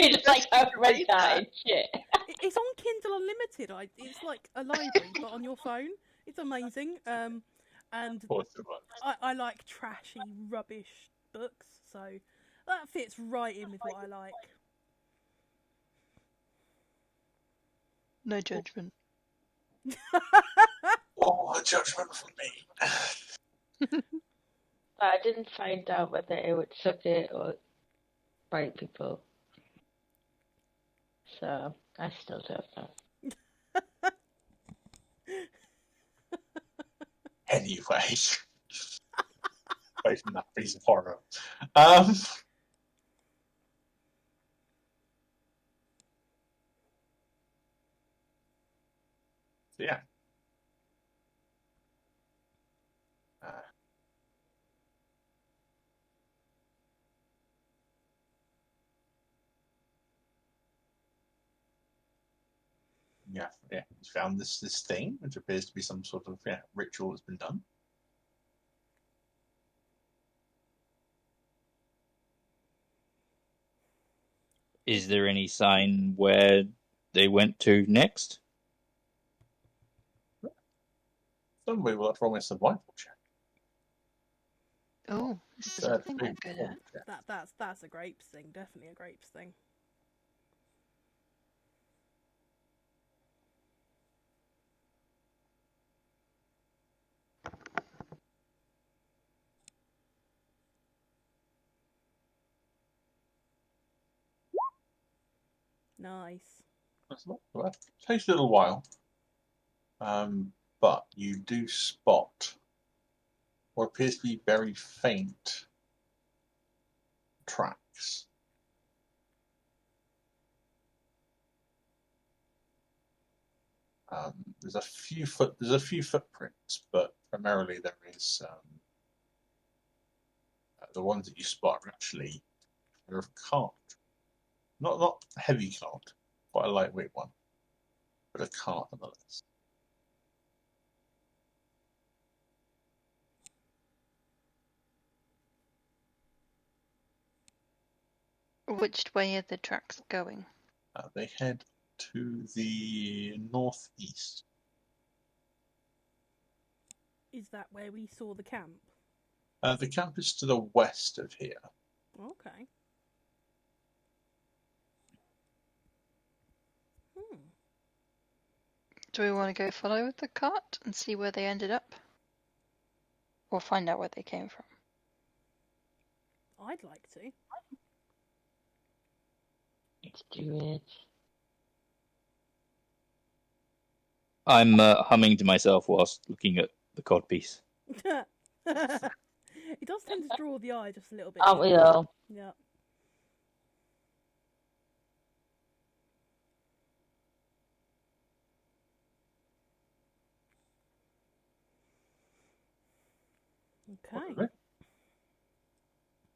[SPEAKER 2] It's like, I've read
[SPEAKER 4] read
[SPEAKER 2] that.
[SPEAKER 4] that.
[SPEAKER 2] It's shit.
[SPEAKER 3] It's on Kindle Unlimited. It's like a library, but on your phone. It's amazing. And
[SPEAKER 1] Of course it was.
[SPEAKER 3] I like trashy, rubbish books, so That fits right in with what I like.
[SPEAKER 4] No judgment.
[SPEAKER 1] Oh, a judgment from me.
[SPEAKER 2] But I didn't find out whether it would suck it or bite people. So I still don't know.
[SPEAKER 1] Anyway, away from that piece of horror. So yeah. Yeah, you found this thing, which appears to be some sort of ritual that's been done.
[SPEAKER 5] Is there any sign where they went to next?
[SPEAKER 1] Somebody will have to roll me a survival check.
[SPEAKER 4] Oh, this is a
[SPEAKER 1] Third,
[SPEAKER 4] thing
[SPEAKER 1] fourth,
[SPEAKER 4] I'm good
[SPEAKER 1] fourth
[SPEAKER 4] at.
[SPEAKER 1] check.
[SPEAKER 3] That's a grapes thing. Definitely a grapes thing. Nice.
[SPEAKER 1] That's not bad. Takes a little while, but you do spot what appears to be very faint tracks. There's a few footprints, but primarily there is the ones that you spot are actually they're of cart, not heavy cart, quite a lightweight one, but a cart nonetheless.
[SPEAKER 4] Which way are the tracks going?
[SPEAKER 1] They head to the northeast.
[SPEAKER 3] Is that where we saw the camp?
[SPEAKER 1] The camp is to the west of here.
[SPEAKER 3] Okay.
[SPEAKER 4] Do we want to go follow the cart and see where they ended up? Or find out where they came from?
[SPEAKER 3] I'd like to.
[SPEAKER 2] Let's do it.
[SPEAKER 5] I'm humming to myself whilst looking at the codpiece.
[SPEAKER 3] It does tend to draw the eye just a little bit.
[SPEAKER 2] Aren't we all?
[SPEAKER 3] Yeah. Okay.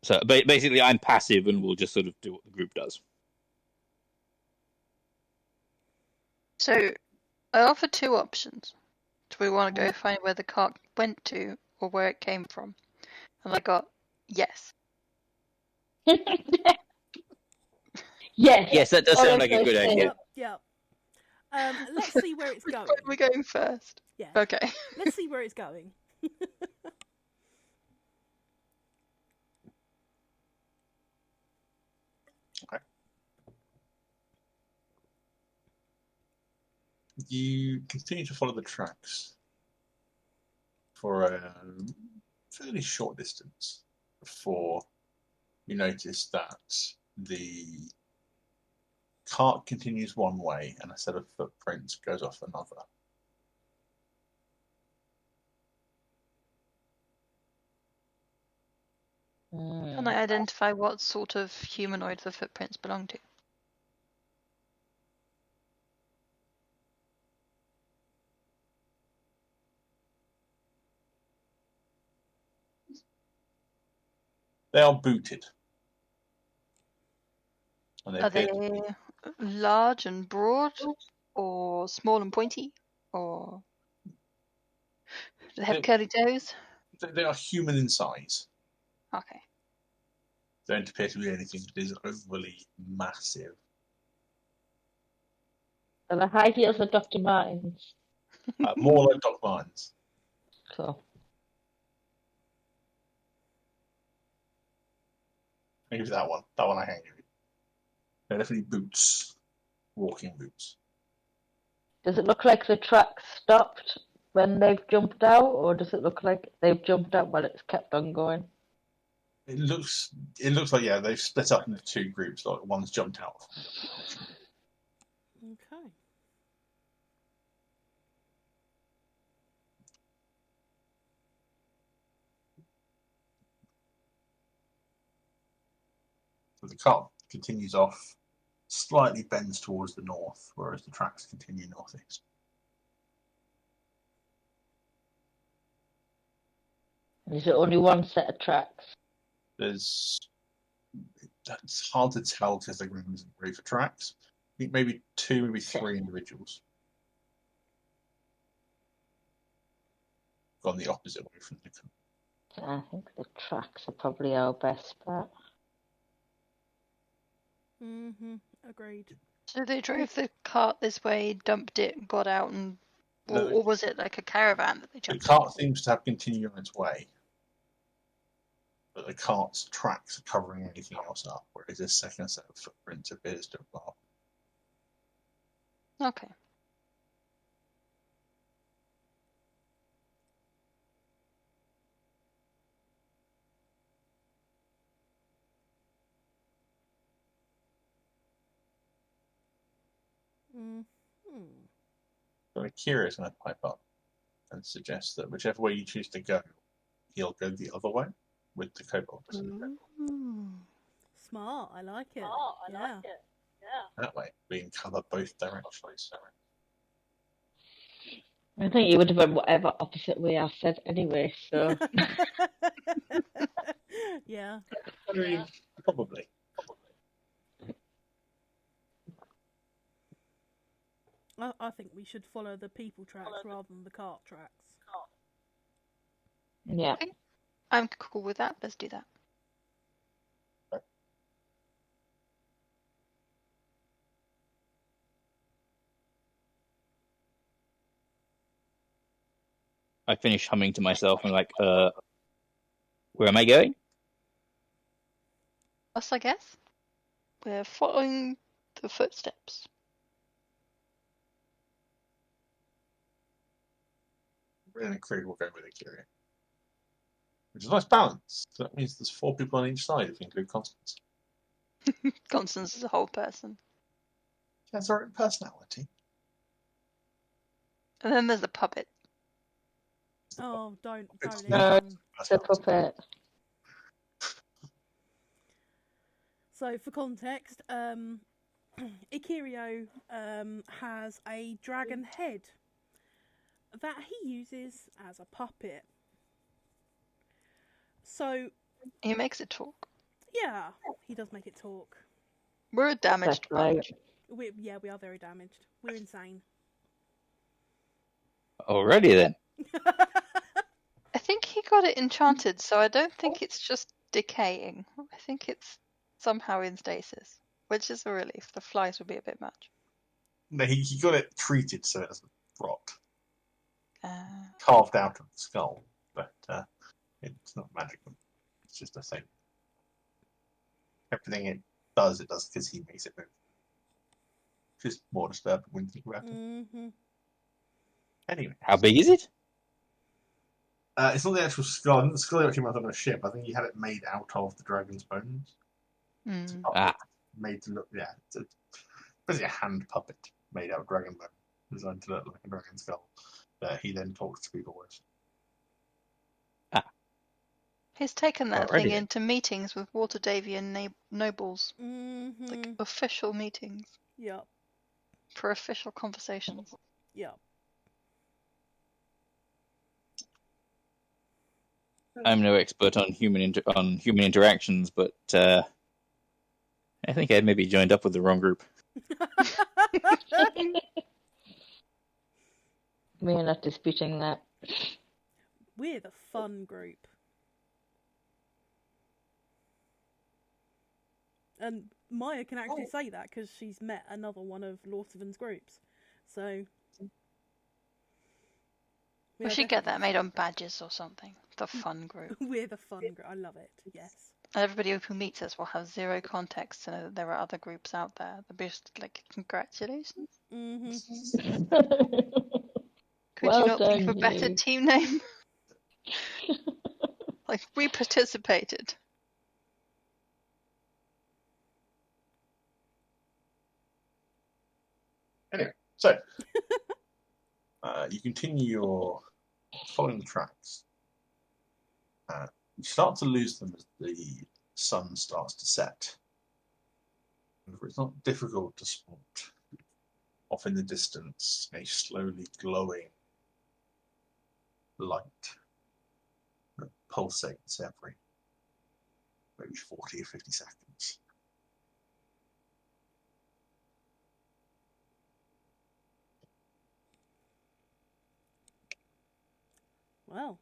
[SPEAKER 5] So basically, I'm passive and we'll just sort of do what the group does.
[SPEAKER 4] So, I offer two options. Do we want to go find where the cart went to or where it came from? And I got yes.
[SPEAKER 2] Yes.
[SPEAKER 5] Yes, that does sound like a good idea.
[SPEAKER 3] Yep. Let's see where it's going.
[SPEAKER 4] Where are we going first?
[SPEAKER 3] Yeah.
[SPEAKER 4] Okay.
[SPEAKER 3] Let's see where it's going.
[SPEAKER 1] Okay. You continue to follow the tracks for a fairly short distance before you notice that the cart continues one way and a set of footprints goes off another.
[SPEAKER 4] Can I identify what sort of humanoid the footprints belong to?
[SPEAKER 1] They are booted. And
[SPEAKER 4] Are they large and broad, or small and pointy, or do they have curly toes?
[SPEAKER 1] They are human in size.
[SPEAKER 4] Okay.
[SPEAKER 1] They don't appear to be anything that is overly massive.
[SPEAKER 2] Are the high heels of Dr. Martens?
[SPEAKER 1] More like Doc Martens.
[SPEAKER 2] Cool.
[SPEAKER 1] I give you that one. That one I can give you. They're definitely boots. Walking boots.
[SPEAKER 2] Does it look like the tracks stopped when they've jumped out, or does it look like they've jumped out but it's kept on going?
[SPEAKER 1] It looks like, yeah, they've split up into two groups. Like one's jumped out.
[SPEAKER 3] Okay.
[SPEAKER 1] So the cart continues off, slightly bends towards the north, whereas the tracks continue northeast.
[SPEAKER 2] Is it only one set of tracks?
[SPEAKER 1] It's hard to tell because the ground isn't ready for tracks. I think maybe two, maybe three individuals gone the opposite way from the.
[SPEAKER 2] I think the tracks are probably our best bet.
[SPEAKER 3] Agreed.
[SPEAKER 4] So they drove the cart this way, dumped it, got out, and or was it like a caravan that they
[SPEAKER 1] The
[SPEAKER 4] jumped
[SPEAKER 1] cart seems to have continued on its way, but the cart's tracks are covering anything else up, whereas this second set of footprints appears to have gone.
[SPEAKER 4] in? Okay.
[SPEAKER 1] So Akira is going to pipe up and suggest that whichever way you choose to go, he'll go the other way with the kobolds.
[SPEAKER 3] Smart. I like it. Yeah.
[SPEAKER 1] That way, we can cover both directions.
[SPEAKER 2] I think you would have went whatever opposite way I said anyway, so
[SPEAKER 3] Yeah.
[SPEAKER 1] I mean, probably.
[SPEAKER 3] I think we should follow the people tracks rather than the cart tracks.
[SPEAKER 2] yeah.
[SPEAKER 4] I'm cool with that. Let's do that.
[SPEAKER 5] I finish humming to myself and like, where am I going?
[SPEAKER 4] Us, I guess. We're following the footsteps.
[SPEAKER 1] Ren and Krieg will go with Akira. Which is a nice balance. So that means there's 4 people on each side if you include Constance.
[SPEAKER 4] Constance is a whole person.
[SPEAKER 1] She has her own personality.
[SPEAKER 4] And then there's the puppet.
[SPEAKER 3] Oh, don't
[SPEAKER 2] No,
[SPEAKER 3] even.
[SPEAKER 2] it's a puppet.
[SPEAKER 3] So, for context, Ikirio has a dragon head that he uses as a puppet. So,
[SPEAKER 4] He makes it talk.
[SPEAKER 3] yeah, he does make it talk.
[SPEAKER 4] We're a damaged
[SPEAKER 2] That's right.
[SPEAKER 4] bunch.
[SPEAKER 3] We are very damaged. We're insane.
[SPEAKER 5] Alrighty then.
[SPEAKER 4] I think he got it enchanted, so I don't think it's just decaying. I think it's somehow in stasis, which is a relief. The flies would be a bit much.
[SPEAKER 1] No, he got it treated so it doesn't rot. Carved out of the skull, but it's not magical. It's just a thing. Everything it does because he makes it move. Which is more disturbing when you think about it. Anyway.
[SPEAKER 5] How big is it?
[SPEAKER 1] It's not the actual skull. The skull actually came out on a ship. I think he had it made out of the dragon's bones. Made to look, yeah. It's basically a hand puppet made out of dragon bone, designed to look like a dragon skull that he then talks to people with.
[SPEAKER 4] He's taken that
[SPEAKER 5] Alrighty
[SPEAKER 4] thing
[SPEAKER 5] then.
[SPEAKER 4] into meetings with Water Davian nobles, like official meetings
[SPEAKER 3] Yep.
[SPEAKER 4] for official conversations.
[SPEAKER 3] Yep.
[SPEAKER 5] I'm no expert on human interactions, but I think I maybe joined up with the wrong group.
[SPEAKER 2] We're not disputing that.
[SPEAKER 3] We're the fun group. And Maya can actually say that because she's met another one of Lortivan's groups. So.
[SPEAKER 4] We should get that made on badges or something. The fun group.
[SPEAKER 3] We're the fun group. I love it. Yes.
[SPEAKER 4] Everybody who meets us will have zero context to know that there are other groups out there. They'll be just like, congratulations.
[SPEAKER 3] Mm-hmm.
[SPEAKER 4] Could
[SPEAKER 2] Well
[SPEAKER 4] you not think of a
[SPEAKER 2] done,
[SPEAKER 4] better
[SPEAKER 2] you.
[SPEAKER 4] team name? Like, we participated.
[SPEAKER 1] Anyway, so you continue your following the tracks. You start to lose them as the sun starts to set. It's not difficult to spot off in the distance a slowly glowing light that pulsates every maybe 40 or 50 seconds.
[SPEAKER 3] Well,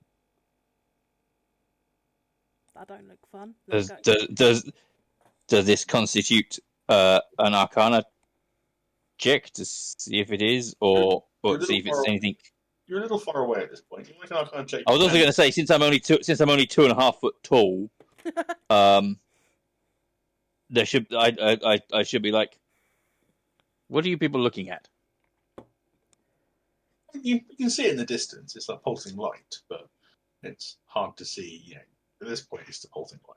[SPEAKER 3] that don't look fun.
[SPEAKER 5] Does this constitute an Arcana check to see if it is, or see if it's anything?
[SPEAKER 1] You're a little far away at this point. You might not check.
[SPEAKER 5] I was also going to say, since I'm only 2.5 foot tall, there should I should be like, what are you people looking at?
[SPEAKER 1] You can see it in the distance. It's like pulsing light, but it's hard to see. You know, at this point, it's the pulsing light.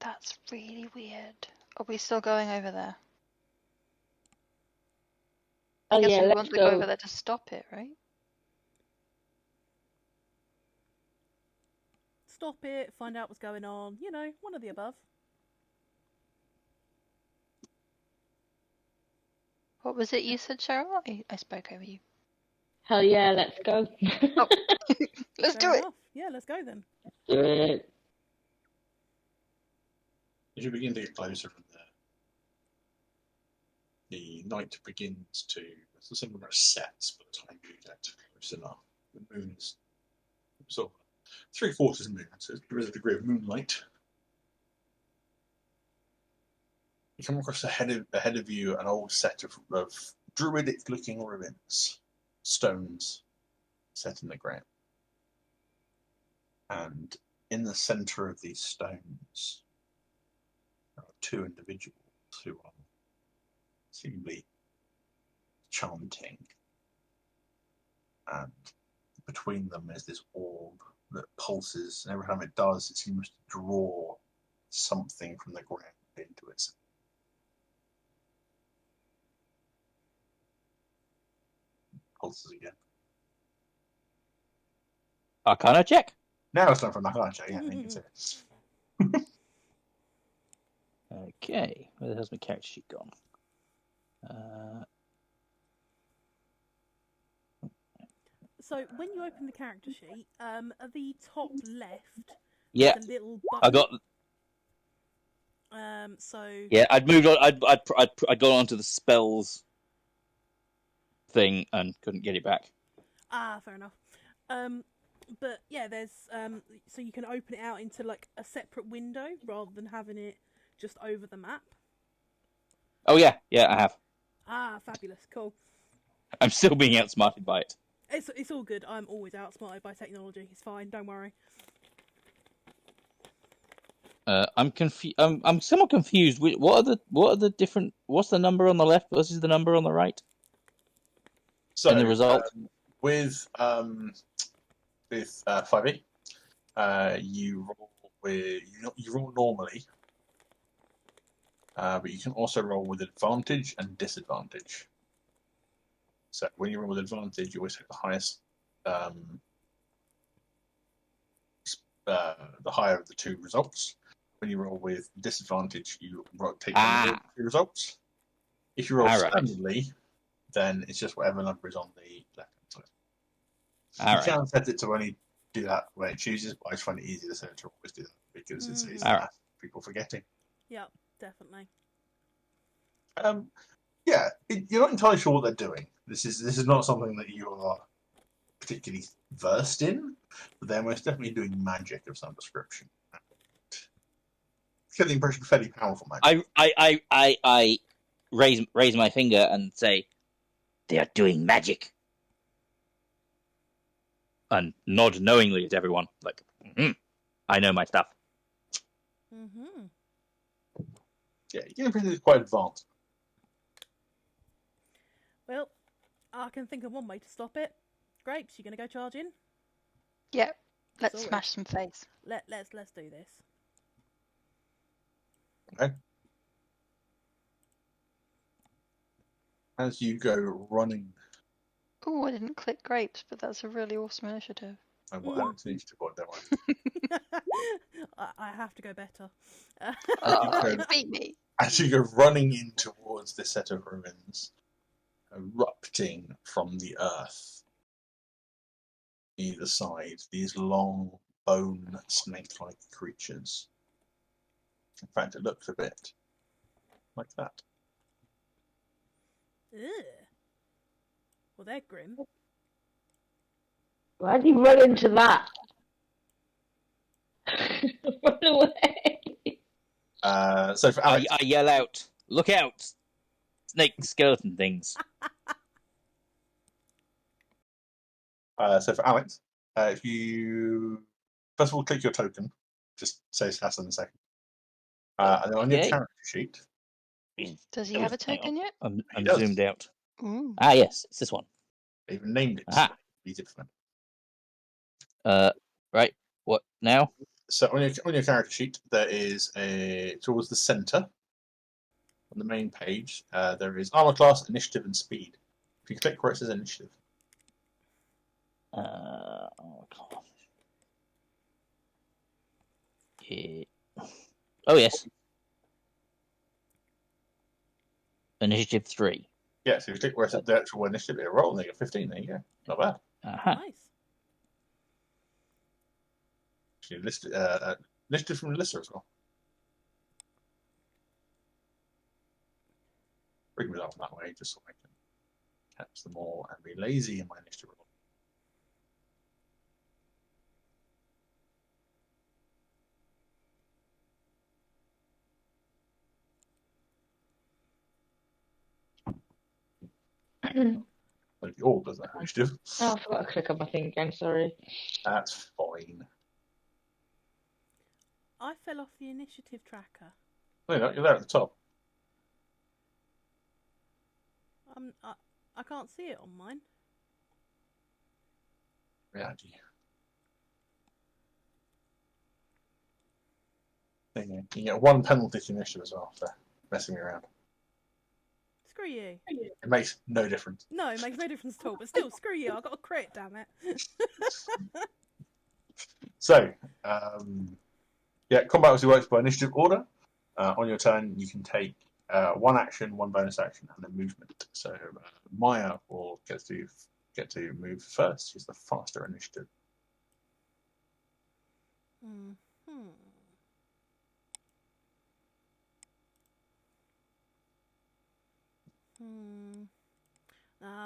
[SPEAKER 4] That's really weird. Are we still going over there? I
[SPEAKER 2] Oh
[SPEAKER 4] guess
[SPEAKER 2] yeah,
[SPEAKER 4] we
[SPEAKER 2] let's
[SPEAKER 4] want to go
[SPEAKER 2] go.
[SPEAKER 4] over there to stop it, right?
[SPEAKER 3] Stop it, find out what's going on. You know, one of the above.
[SPEAKER 4] What was it you said, Cheryl? I spoke over you.
[SPEAKER 2] Hell yeah, let's go.
[SPEAKER 4] Oh, let's
[SPEAKER 3] Fair
[SPEAKER 4] do it.
[SPEAKER 3] enough. Yeah, let's go then.
[SPEAKER 2] Do it.
[SPEAKER 1] As you begin to get closer from there, the night begins to. It's the same number of sets by the time you get close enough. The moon is sort of 3/4 moon, so there is a degree of moonlight. You come across ahead of you an old set of druidic-looking ruins, stones set in the ground, and in the centre of these stones there are two individuals who are seemingly chanting, and between them is this orb that pulses, and every time it does, it seems to draw something from the ground into it. Pulses again.
[SPEAKER 5] Arcana check.
[SPEAKER 1] Now it's time for an Arcana check. Yeah, you can see it.
[SPEAKER 5] Okay, where the hell's my character sheet gone?
[SPEAKER 3] So when you open the character sheet, at the top left,
[SPEAKER 5] Yeah,
[SPEAKER 3] there's a little
[SPEAKER 5] I
[SPEAKER 3] button.
[SPEAKER 5] got.
[SPEAKER 3] So
[SPEAKER 5] Yeah, I'd moved on. I'd gone on to the spells thing and couldn't get it back.
[SPEAKER 3] fair enough. But yeah, there's so you can open it out into like a separate window rather than having it just over the map.
[SPEAKER 5] Oh yeah, I have.
[SPEAKER 3] Fabulous, cool.
[SPEAKER 5] I'm still being outsmarted by it.
[SPEAKER 3] It's all good. I'm always outsmarted by technology. It's fine. Don't worry.
[SPEAKER 5] I'm confused. I'm somewhat confused. What are the different? What's the number on the left versus the number on the right?
[SPEAKER 1] So
[SPEAKER 5] And the result?
[SPEAKER 1] With 5e, you roll normally, but you can also roll with advantage and disadvantage. So when you roll with advantage, you always take the highest, the higher of the two results. When you roll with disadvantage, you take the two results. If you roll standardly, then it's just whatever number is on the left-hand side. You can set it to only do that when it chooses, but I just find it easier to set it to always do that because it's people forgetting.
[SPEAKER 3] Yeah, definitely.
[SPEAKER 1] You're not entirely sure what they're doing. This is not something that you are particularly versed in, but they're most definitely doing magic of some description. Get the impression fairly powerful magic.
[SPEAKER 5] I raise my finger and say, they are doing magic. and nod knowingly at everyone, like, I know my stuff.
[SPEAKER 3] Mm-hmm.
[SPEAKER 1] Yeah, your impression is quite advanced.
[SPEAKER 3] Well, I can think of one way to stop it. Grapes, you gonna go charge in?
[SPEAKER 4] Yeah, let's
[SPEAKER 3] Sorry.
[SPEAKER 4] smash some face.
[SPEAKER 3] Let's do this.
[SPEAKER 1] Okay. As you go running,
[SPEAKER 4] Oh, I didn't click grapes, but that's a really awesome initiative.
[SPEAKER 1] and what happens to initiative point, don't worry.
[SPEAKER 3] I have to go better.
[SPEAKER 1] go-
[SPEAKER 4] You beat me.
[SPEAKER 1] As you go running in towards this set of ruins, erupting from the earth, either side, these long, bone, snake-like creatures. In fact, it looks a bit like that.
[SPEAKER 3] Ugh. Well, they're grim.
[SPEAKER 2] Why did you run into that? Run away.
[SPEAKER 1] So for Alex,
[SPEAKER 5] I yell out, look out! Snake skeleton things.
[SPEAKER 1] If you first of all click your token, just say SAS in a second, and then on your
[SPEAKER 5] Okay.
[SPEAKER 1] character sheet,
[SPEAKER 4] Does he have a
[SPEAKER 5] Hang on.
[SPEAKER 4] token yet?
[SPEAKER 5] I'm
[SPEAKER 1] does.
[SPEAKER 5] zoomed out.
[SPEAKER 4] Ooh.
[SPEAKER 5] Ah, yes, it's this one.
[SPEAKER 1] they even named it.
[SPEAKER 5] Aha.
[SPEAKER 1] Easy for them.
[SPEAKER 5] Right. What now?
[SPEAKER 1] So on your character sheet, there is towards the center on the main page. There is armor class, initiative, and speed. If you click where it says initiative,
[SPEAKER 5] Oh, come on. Yeah. Oh, yes. Initiative 3.
[SPEAKER 1] yeah. So if you click where it says the actual initiative, it'll roll. And you get 15. There you go. Not bad.
[SPEAKER 5] Aha.
[SPEAKER 3] Nice.
[SPEAKER 1] Actually, initiative from the lister as well. Bring me up that way, just so I can catch them all and be lazy in my initiative roll. Like you all does that initiative.
[SPEAKER 2] Oh, I forgot to click on my thing again, sorry.
[SPEAKER 1] That's fine.
[SPEAKER 3] I fell off the initiative tracker.
[SPEAKER 1] No, you're there at the top.
[SPEAKER 3] I can't see it on mine.
[SPEAKER 1] Yeah, do you? There you go. You get one penalty to initiative as well for messing me around.
[SPEAKER 3] Screw you.
[SPEAKER 1] It makes no difference.
[SPEAKER 3] No, it makes no difference at all. But still, screw you. I got a crit, damn it.
[SPEAKER 1] So, combat obviously works by initiative order. On your turn, you can take one action, one bonus action, and then movement. So Maya will get to move first. She's the faster initiative.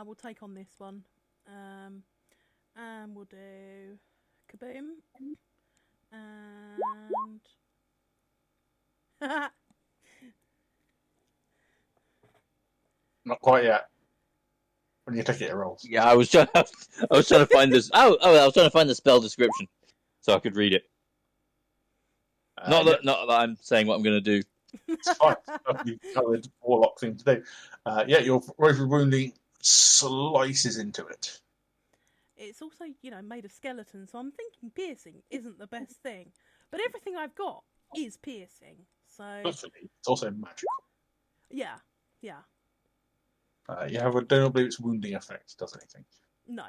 [SPEAKER 3] We'll take on this one. And we'll do kaboom. And
[SPEAKER 1] Not quite yet. When you take it, it rolls.
[SPEAKER 5] Yeah, I was trying to find this. I was trying to find the spell description so I could read it. Not that I'm saying what I'm going to do.
[SPEAKER 1] It's fine. You've covered warlock thing to do. Your rotary wounding slices into it.
[SPEAKER 3] it's also, made of skeleton, so I'm thinking piercing isn't the best thing. But everything I've got is piercing, so
[SPEAKER 1] Luckily, it's also magical.
[SPEAKER 3] yeah.
[SPEAKER 1] I don't believe its wounding effect does anything.
[SPEAKER 3] No,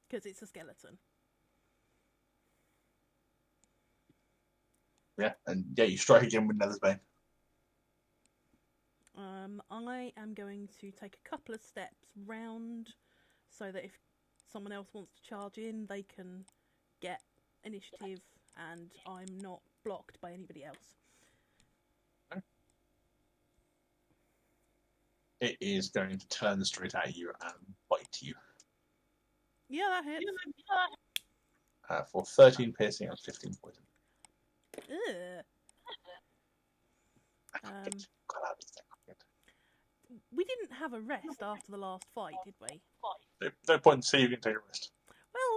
[SPEAKER 3] because it's a skeleton.
[SPEAKER 1] Yeah, and you strike again with Nether's Bane.
[SPEAKER 3] I am going to take a couple of steps round so that if someone else wants to charge in, they can get initiative and I'm not blocked by anybody else.
[SPEAKER 1] It is going to turn straight at you and bite you.
[SPEAKER 3] Yeah, that hits.
[SPEAKER 1] For 13 piercing and 15 poison.
[SPEAKER 3] Ugh. We didn't have a rest after the last fight, did we?
[SPEAKER 1] No point in saving, take a rest.
[SPEAKER 3] Well,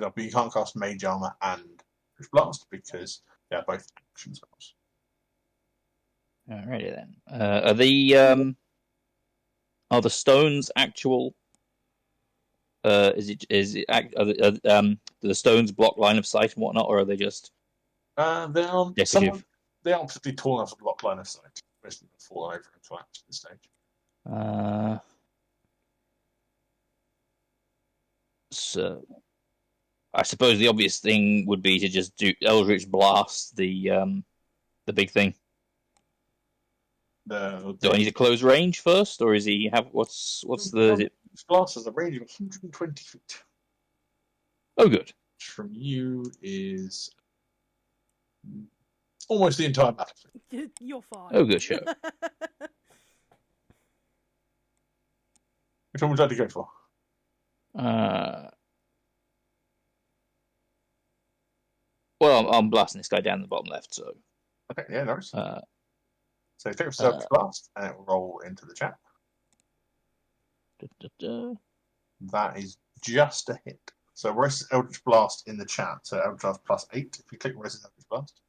[SPEAKER 1] example, you can't cast Mage Armor and Eldritch Blast because they are both action spells.
[SPEAKER 5] Alrighty then. Are the stones actual? Do the stones block line of sight and whatnot, or are they just decorative?
[SPEAKER 1] They aren't particularly tall enough to block line of sight. Most of them fall over and collapse at this stage.
[SPEAKER 5] So, I suppose the obvious thing would be to just do Eldritch Blast, the big thing. Do I need to close range first, or is he have what's the
[SPEAKER 1] Blast has a range of 120 feet.
[SPEAKER 5] Oh, good.
[SPEAKER 1] Which from you is almost the entire battlefield.
[SPEAKER 3] You're fine.
[SPEAKER 5] Oh, good show.
[SPEAKER 1] Which one would you like to go for?
[SPEAKER 5] Well, I'm blasting this guy down the bottom left, so.
[SPEAKER 1] Okay, yeah, no worries. So take yourself blast, and it will roll into the chat. That is just a hit. So Royce's Eldritch Blast in the chat. So Eldritch Blast plus 8. If you click Royce's Eldritch Blast,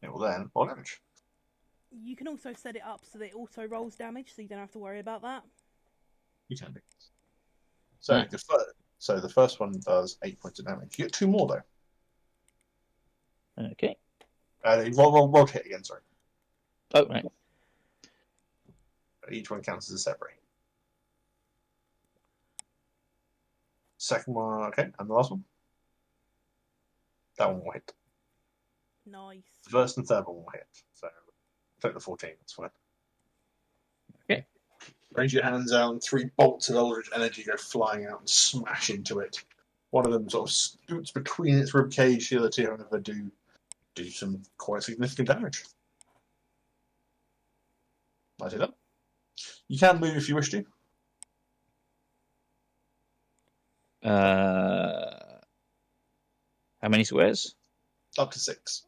[SPEAKER 1] it will then roll damage.
[SPEAKER 3] You can also set it up so that it auto rolls damage, so you don't have to worry about that. You
[SPEAKER 1] can do. So, the first one does 8 points of damage. You get 2 more, though.
[SPEAKER 5] Okay.
[SPEAKER 1] Roll hit again, sorry.
[SPEAKER 5] Oh, right.
[SPEAKER 1] Each one counts as a separate. Second one, okay, and the last one? That one will hit.
[SPEAKER 3] Nice.
[SPEAKER 1] The first and third one will hit. So, take the 14, that's fine.
[SPEAKER 5] Okay.
[SPEAKER 1] Raise your hands out, and 3 bolts of Eldritch energy go flying out and smash into it. One of them sort of scoots between its ribcage, the other two, however, do some quite significant damage. Light it up. You can move if you wish to.
[SPEAKER 5] How many squares?
[SPEAKER 1] Up to 6.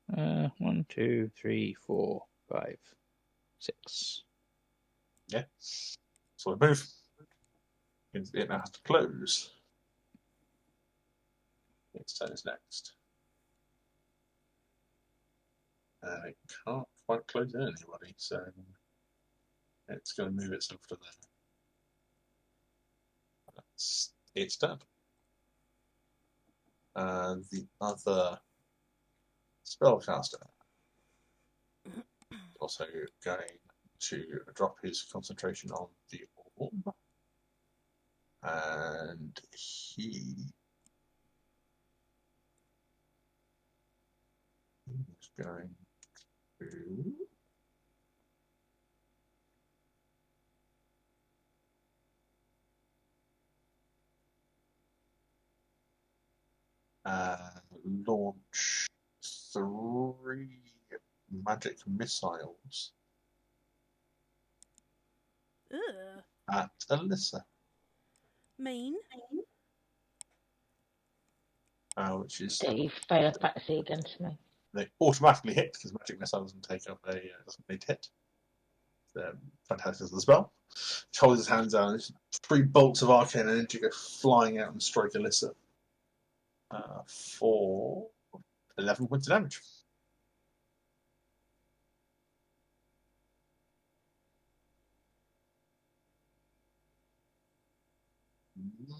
[SPEAKER 5] 1, 2, 3, 4, 5, 6.
[SPEAKER 1] Yeah. So we move. It now has to close. Its turn is next. It can't quite close in anybody, so it's going to move itself to there. That's its turn. The other spellcaster also going to drop his concentration on the orb, and he is going to launch 3 magic missiles at Alyssa.
[SPEAKER 3] Mean.
[SPEAKER 1] Which is
[SPEAKER 2] They fail a patsy against me.
[SPEAKER 1] They automatically hit because magic missile doesn't take up doesn't need to hit. Fantastic as the spell. He holds his hands out, and 3 bolts of arcane energy go flying out and strike Alyssa for 11 points of damage.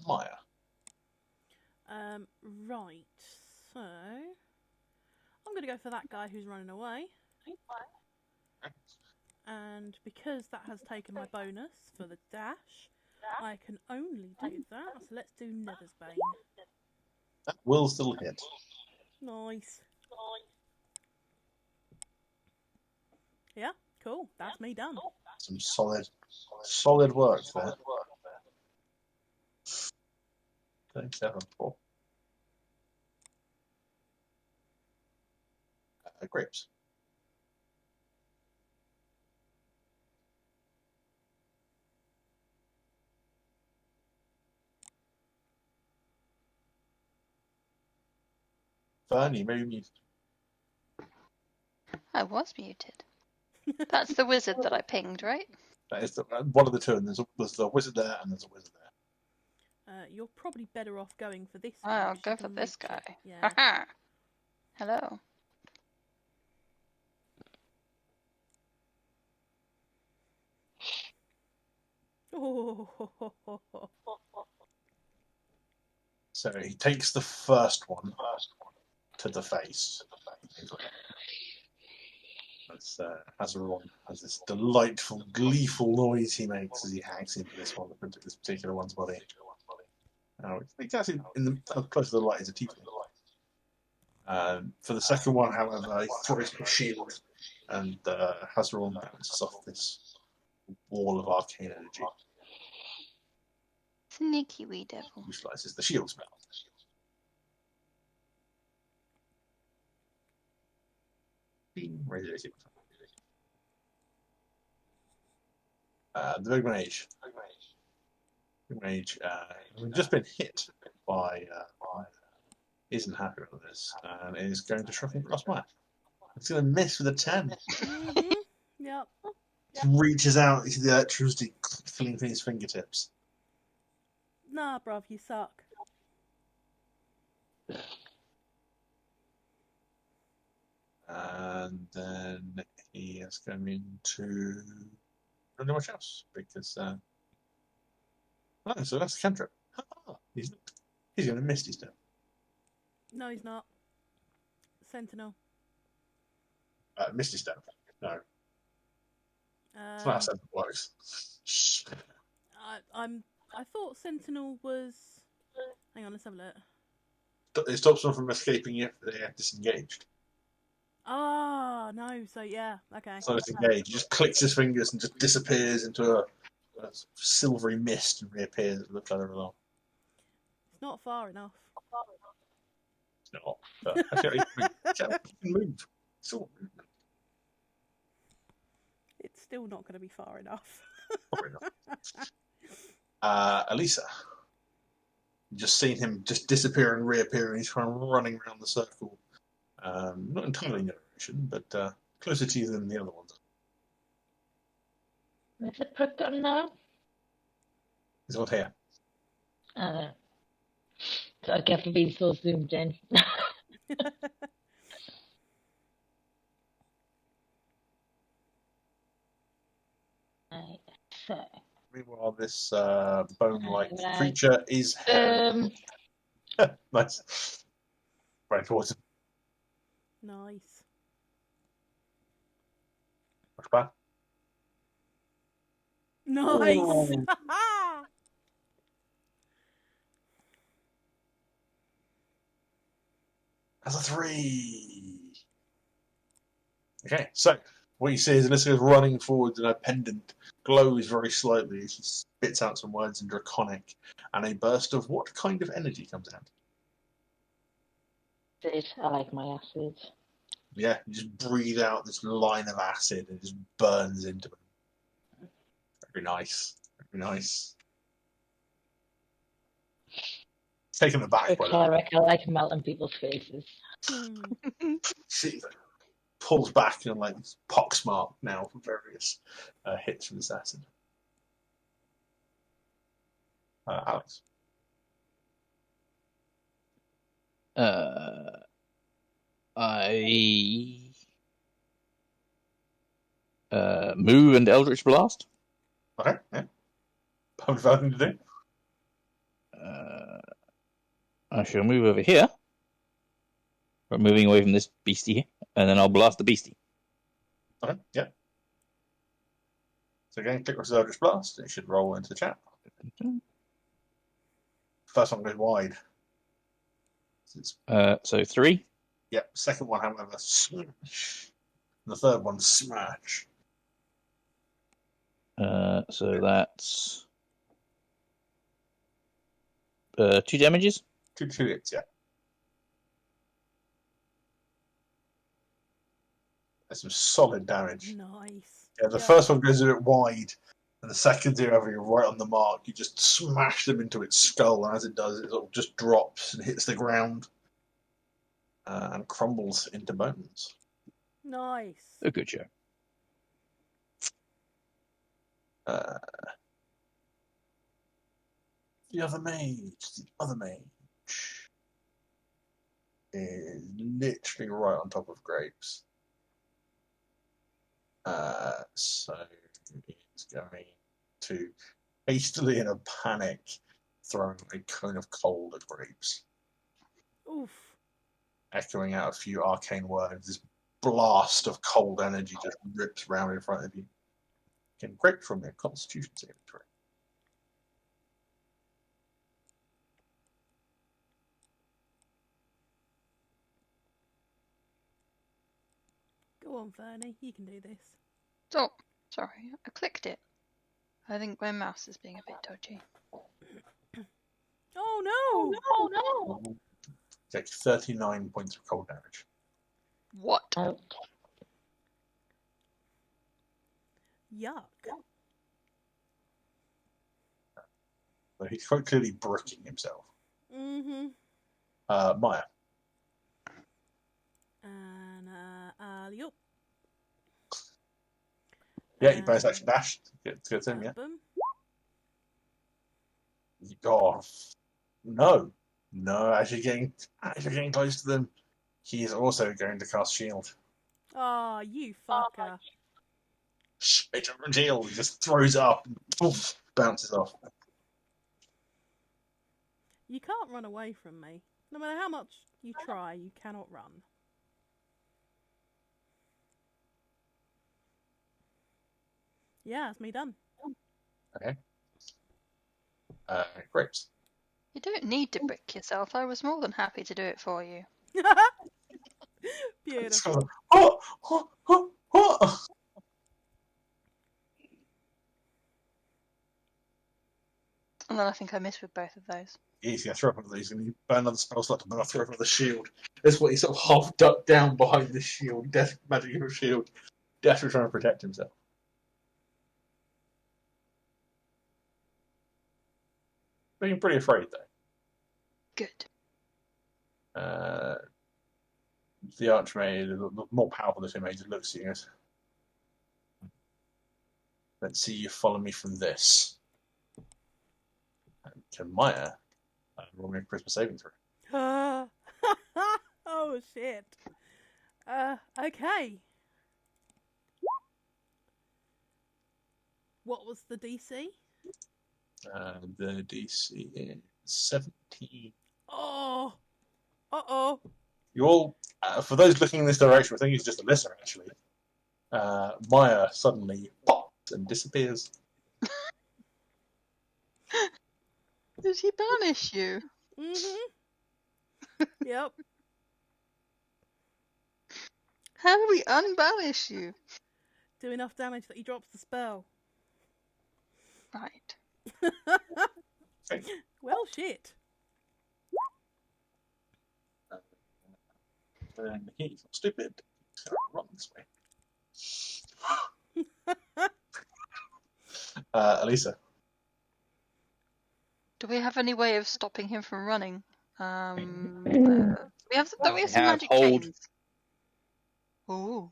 [SPEAKER 1] Maya.
[SPEAKER 3] Right. So I'm going to go for that guy who's running away. And because that has taken my bonus for the dash, I can only do that. So let's do Nether's Bane.
[SPEAKER 1] That will still hit.
[SPEAKER 3] Nice. Yeah, cool. That's me done.
[SPEAKER 1] Some solid work there. 37 4. Grapes. Fern, you may be muted.
[SPEAKER 4] I was muted. That's the wizard that I pinged, right?
[SPEAKER 1] That is one of the two, and there's a wizard there, and there's a wizard there.
[SPEAKER 3] You're probably better off going for this one.
[SPEAKER 4] I'll
[SPEAKER 3] 'cause
[SPEAKER 4] go
[SPEAKER 3] you
[SPEAKER 4] for
[SPEAKER 3] can
[SPEAKER 4] this
[SPEAKER 3] reach
[SPEAKER 4] guy.
[SPEAKER 3] it. Yeah.
[SPEAKER 4] Haha. Hello.
[SPEAKER 3] Oh.
[SPEAKER 1] So he takes the first one to the face. That's Hazaron has this delightful, gleeful noise he makes as he hacks into this particular one's body. It's actually close to the light as a teeth. For the second one, however, he throws his shield, and Hazaron bounces off this wall of arcane energy.
[SPEAKER 4] Sneaky wee devil.
[SPEAKER 1] Utilizes the shield spell. The Big Mage. Big Mage we've just been hit by isn't happy with this and is going to Shocking Crossfire. It's going to miss with a 10.
[SPEAKER 3] Mm-hmm. Yep.
[SPEAKER 1] He reaches out, you see the electricity filling through his fingertips.
[SPEAKER 3] Nah, bruv, you suck.
[SPEAKER 1] And then he is going to don't know much else because so that's the cantrip. He's going to miss his turn.
[SPEAKER 3] No, he's not. Sentinel.
[SPEAKER 1] Misty Step. No. That's not how Sentinel works.
[SPEAKER 3] I thought Sentinel was. Hang on, let's have a look.
[SPEAKER 1] It stops them from escaping if they are disengaged.
[SPEAKER 3] Ah, no. So yeah, okay.
[SPEAKER 1] So it's engaged. He just clicks his fingers and just disappears into a silvery mist and reappears a little further along.
[SPEAKER 3] It's not far enough.
[SPEAKER 1] It's not. But actually, he can move. Still movement.
[SPEAKER 3] It's still not going to be far enough.
[SPEAKER 1] Probably not. Elisa. You've just seen him just disappear and reappear, and he's kind of running around the circle. Not entirely in your direction, but closer to you than the other ones.
[SPEAKER 2] Where's the prick gone now?
[SPEAKER 1] He's not here.
[SPEAKER 2] So I kept being so zoomed in. Right, so.
[SPEAKER 1] Meanwhile, this bone-like creature is nice. Right towards him.
[SPEAKER 3] Nice.
[SPEAKER 1] Much bad.
[SPEAKER 3] Nice.
[SPEAKER 1] Ooh. That's a 3. Okay, so what you see is Alyssa is running forwards and her pendant glows very slightly as she spits out some words in Draconic, and a burst of what kind of energy comes out?
[SPEAKER 2] Acid. I like my acid.
[SPEAKER 1] Yeah, you just breathe out this line of acid and it just burns into them. Very nice. Very nice. Taken aback by that.
[SPEAKER 2] I like melting people's faces.
[SPEAKER 1] She pulls back and like poxmark now from various hits from this acid. Alex.
[SPEAKER 5] I move and Eldritch Blast.
[SPEAKER 1] Okay, yeah. Have nothing to do.
[SPEAKER 5] I shall move over here. We're moving away from this beastie, and then I'll blast the beastie.
[SPEAKER 1] Okay, yeah. So again, click with Eldritch Blast. It should roll into the chat. First one goes wide.
[SPEAKER 5] So 3.
[SPEAKER 1] Yep. Second one, however, smash. And the third one, smash.
[SPEAKER 5] So that's 2 damages.
[SPEAKER 1] 2 hits, yeah. That's some solid damage.
[SPEAKER 3] Nice.
[SPEAKER 1] Yeah, the first one goes a bit wide, and the second two, however, you're right on the mark. You just smash them into its skull, and as it does, it sort of just drops and hits the ground and crumbles into bones.
[SPEAKER 3] Nice.
[SPEAKER 5] A good show.
[SPEAKER 1] The other mage is literally right on top of Grapes. So it's going to hastily, in a panic, throw a cone of cold at Grapes,
[SPEAKER 3] Oof.
[SPEAKER 1] echoing out a few arcane words. This blast of cold energy just rips round in front of you. Can Grape from their Constitution saving throw.
[SPEAKER 3] Go on, Fernie. You can do this.
[SPEAKER 4] Oh, sorry, I clicked it. I think my mouse is being a bit dodgy.
[SPEAKER 3] Oh no!
[SPEAKER 2] Oh no!
[SPEAKER 1] Take 39 points of cold damage.
[SPEAKER 4] What?
[SPEAKER 2] Out.
[SPEAKER 3] Yuck.
[SPEAKER 1] So he's quite clearly bricking himself.
[SPEAKER 3] Mm-hmm.
[SPEAKER 1] Maya.
[SPEAKER 3] And yup.
[SPEAKER 1] Yeah, you both actually dashed. Good to him, yeah.
[SPEAKER 3] Boom.
[SPEAKER 1] Oh, no. No, as you're getting close to them, he is also going to cast shield.
[SPEAKER 3] Oh, you fucker.
[SPEAKER 1] Shield. He just throws it up and poof, bounces off.
[SPEAKER 3] You can't run away from me. No matter how much you try, you cannot run. Yeah, it's me done.
[SPEAKER 1] Okay. Grapes.
[SPEAKER 4] You don't need to brick yourself. I was more than happy to do it for you.
[SPEAKER 3] Beautiful.
[SPEAKER 4] And then I think I missed with both of those.
[SPEAKER 1] He's going to throw up one of these and he burn another spell slot and then I'll throw up another shield. That's what he sort of half ducked down behind the shield, magic of a shield, desperately trying to protect himself. Being pretty afraid though.
[SPEAKER 4] Good.
[SPEAKER 1] The Archmage, the more powerful the two mages, looks at you. Let's see you follow me from this. Can Maya roll me a Christmas saving throw?
[SPEAKER 3] Oh shit. Okay. What was the DC?
[SPEAKER 1] The DC is 17.
[SPEAKER 3] Oh. Uh-oh.
[SPEAKER 1] You all, for those looking in this direction, I think it's just Alyssa actually. Maya suddenly pops and disappears.
[SPEAKER 4] Did he banish you?
[SPEAKER 3] Mm-hmm. Yep.
[SPEAKER 4] How do we unbanish you?
[SPEAKER 3] Do enough damage that he drops the spell.
[SPEAKER 4] Right.
[SPEAKER 1] Okay.
[SPEAKER 3] Well, shit.
[SPEAKER 1] And he's not stupid. He's going to run this way. Elisa.
[SPEAKER 4] Do we have any way of stopping him from running? We have some magic
[SPEAKER 5] hold.
[SPEAKER 4] chains. Oh,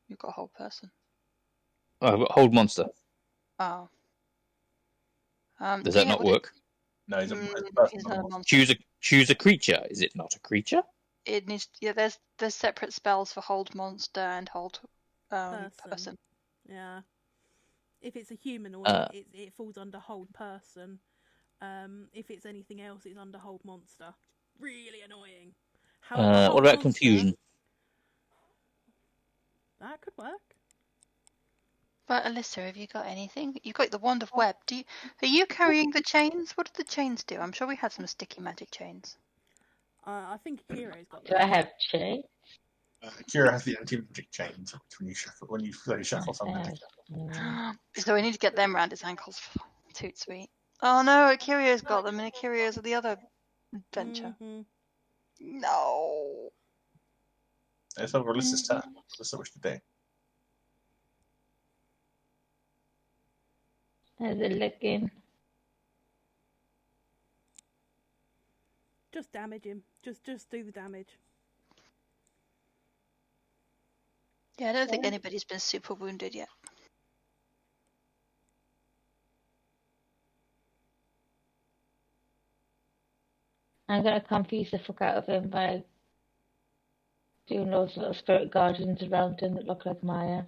[SPEAKER 4] you've got a whole person.
[SPEAKER 5] Oh, I've got hold monster.
[SPEAKER 4] Oh.
[SPEAKER 5] Does that not work?
[SPEAKER 1] No, he's a
[SPEAKER 4] he's not a monster.
[SPEAKER 5] Choose a creature. Is it not a creature?
[SPEAKER 4] It needs. Yeah, there's separate spells for hold monster and hold person.
[SPEAKER 3] Yeah. If it's a humanoid, it falls under hold person. If it's anything else, it's under hold monster. Really annoying.
[SPEAKER 5] What about confusion?
[SPEAKER 3] That could work.
[SPEAKER 4] But Alyssa, have you got anything? You've got the wand of web. Are you carrying the chains? What do the chains do? I'm sure we had some sticky magic chains.
[SPEAKER 3] I think Kira's got
[SPEAKER 2] Do
[SPEAKER 3] that.
[SPEAKER 2] I have chain?
[SPEAKER 1] Kira has the anti-magic chains, which when you shuffle something.
[SPEAKER 4] So we need to get them round his ankles. Toot sweet. Oh no, Akirio's got them, and Akirio's at the other adventure.
[SPEAKER 3] Mm-hmm.
[SPEAKER 4] No.
[SPEAKER 1] It's over Alyssa's turn. Alyssa wish to do.
[SPEAKER 2] How's it looking?
[SPEAKER 3] Just damage him. Just do the damage.
[SPEAKER 4] Yeah, I don't think anybody's been super wounded yet.
[SPEAKER 2] I'm gonna confuse the fuck out of him by doing those little spirit guardians around him that look like Maya.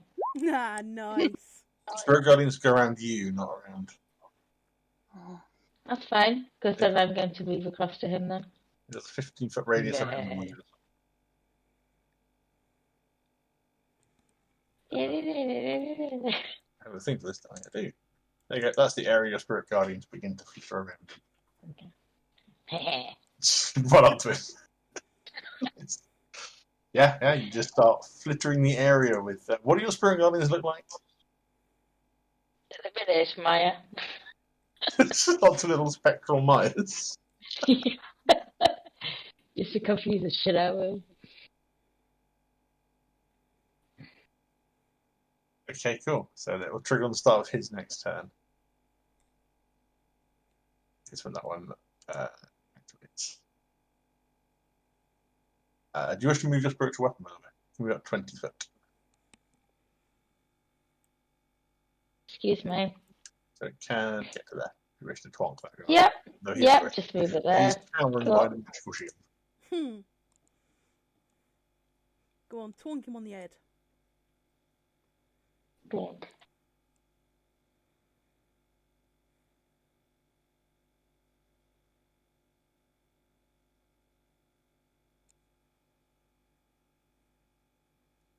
[SPEAKER 3] Ah, nice.
[SPEAKER 1] Spirit guardians go around you, not around.
[SPEAKER 4] Oh.
[SPEAKER 2] That's fine, because then I'm going to move across to him then.
[SPEAKER 1] There's a 15-foot radius around
[SPEAKER 2] Meh.
[SPEAKER 1] you. I have a thing for this time. I do. There you go. That's the area your spirit guardians begin to flitter around. Right up to it. Yeah. You just start flittering the area with. What do your spirit guardians look like?
[SPEAKER 2] The village, Maya.
[SPEAKER 1] Lots of little spectral Mayas.
[SPEAKER 2] Just to confuse the shit out of him.
[SPEAKER 1] Okay, cool. So that will trigger on the start of his next turn. It's when that one activates. Do you wish to move your spiritual weapon, by the way? Move up 20 foot.
[SPEAKER 2] Excuse me.
[SPEAKER 1] So it can get to there. You wish to twonk that guy.
[SPEAKER 2] Yep.
[SPEAKER 1] No,
[SPEAKER 2] Yep, just move it there.
[SPEAKER 1] He's cowering by the magical shield.
[SPEAKER 3] Go on, twonk him on the head.
[SPEAKER 2] Blink.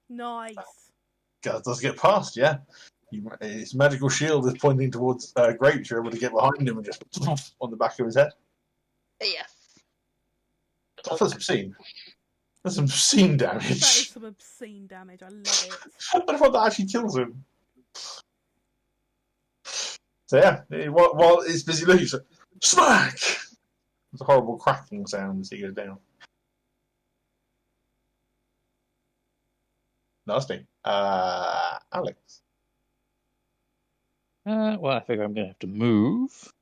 [SPEAKER 3] Nice.
[SPEAKER 1] Does get past, yeah. His magical shield is pointing towards Grapes. You're able to get behind him and just on the back of his head.
[SPEAKER 4] Yes.
[SPEAKER 1] That's obscene. That's obscene
[SPEAKER 3] That is
[SPEAKER 1] damage.
[SPEAKER 3] some obscene damage. I love it.
[SPEAKER 1] I thought that actually kills him. So yeah, while it's busy looking, so, smack! It's a horrible cracking sound as he goes down. Nasty. Alex.
[SPEAKER 5] Well, I figure I'm going to have to move.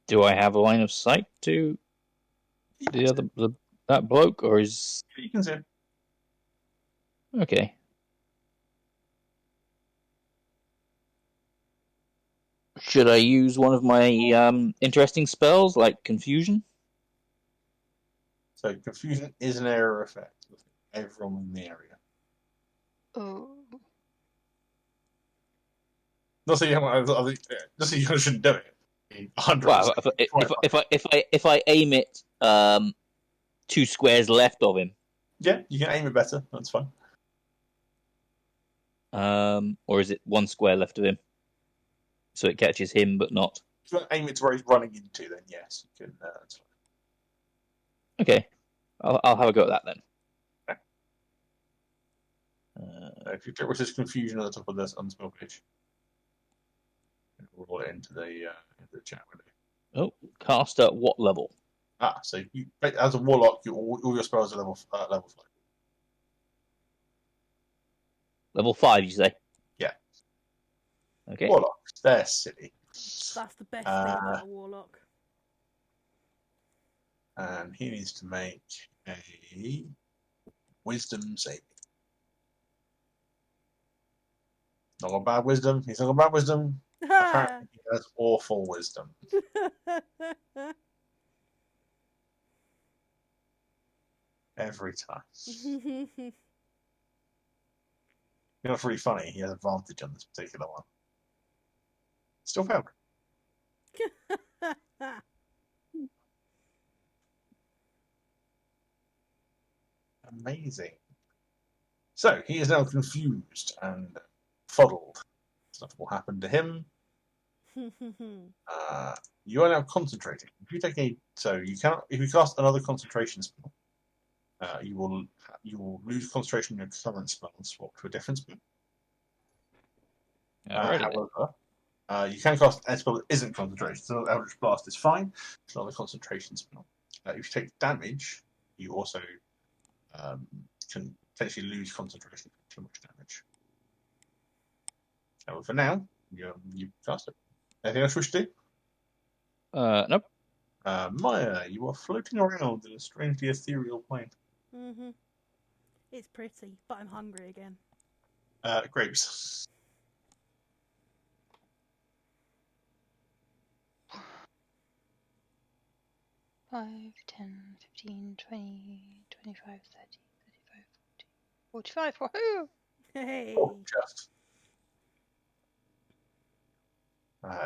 [SPEAKER 5] Do I have a line of sight to that bloke, or is...
[SPEAKER 1] You can see him.
[SPEAKER 5] Okay. Should I use one of my interesting spells, like Confusion?
[SPEAKER 1] So confusion is an area effect with everyone in the area.
[SPEAKER 4] Oh.
[SPEAKER 1] Not saying you shouldn't do it. 100%.
[SPEAKER 5] Well, if I aim it 2 squares left of him,
[SPEAKER 1] Yeah, you can aim it better. That's fine.
[SPEAKER 5] or is it 1 square left of him, so it catches him but not?
[SPEAKER 1] If you want to aim it to where he's running into, then yes, you can. That's fine.
[SPEAKER 5] Okay, I'll have a go at that then.
[SPEAKER 1] If you get which is confusion at the top of this unspell page, roll it into the chat window.
[SPEAKER 5] Oh, cast at what level?
[SPEAKER 1] So you, as a warlock, all your spells are level 5.
[SPEAKER 5] Level 5, you say?
[SPEAKER 1] Yeah.
[SPEAKER 5] Okay.
[SPEAKER 1] Warlocks, they're silly.
[SPEAKER 3] That's the best thing about a warlock.
[SPEAKER 1] And he needs to make a wisdom saving. Not a bad wisdom. He's not a bad wisdom. Apparently, he has awful wisdom. Every time. You know what's really funny? He has advantage on this particular one. Still failed. Amazing. So he is now confused and fuddled. Stuff will happen to him. You are now concentrating. If you take if you cast another concentration spell, you will lose concentration in your current spell and swap to a different spell. However, you can cast a spell that isn't concentration. So Eldritch Blast is fine. It's not a concentration spell. If you take damage, you also can potentially lose concentration for too much damage. However, for now, you cast it. Anything else you wish to do?
[SPEAKER 5] Nope.
[SPEAKER 1] Maya, you are floating around in a strangely ethereal plane.
[SPEAKER 3] It's pretty, but I'm hungry again.
[SPEAKER 1] Grapes.
[SPEAKER 4] 5, 10, 15, 20, 25, 30, 35, 40, 45. Woohoo!
[SPEAKER 3] Hey.
[SPEAKER 1] Oh, just.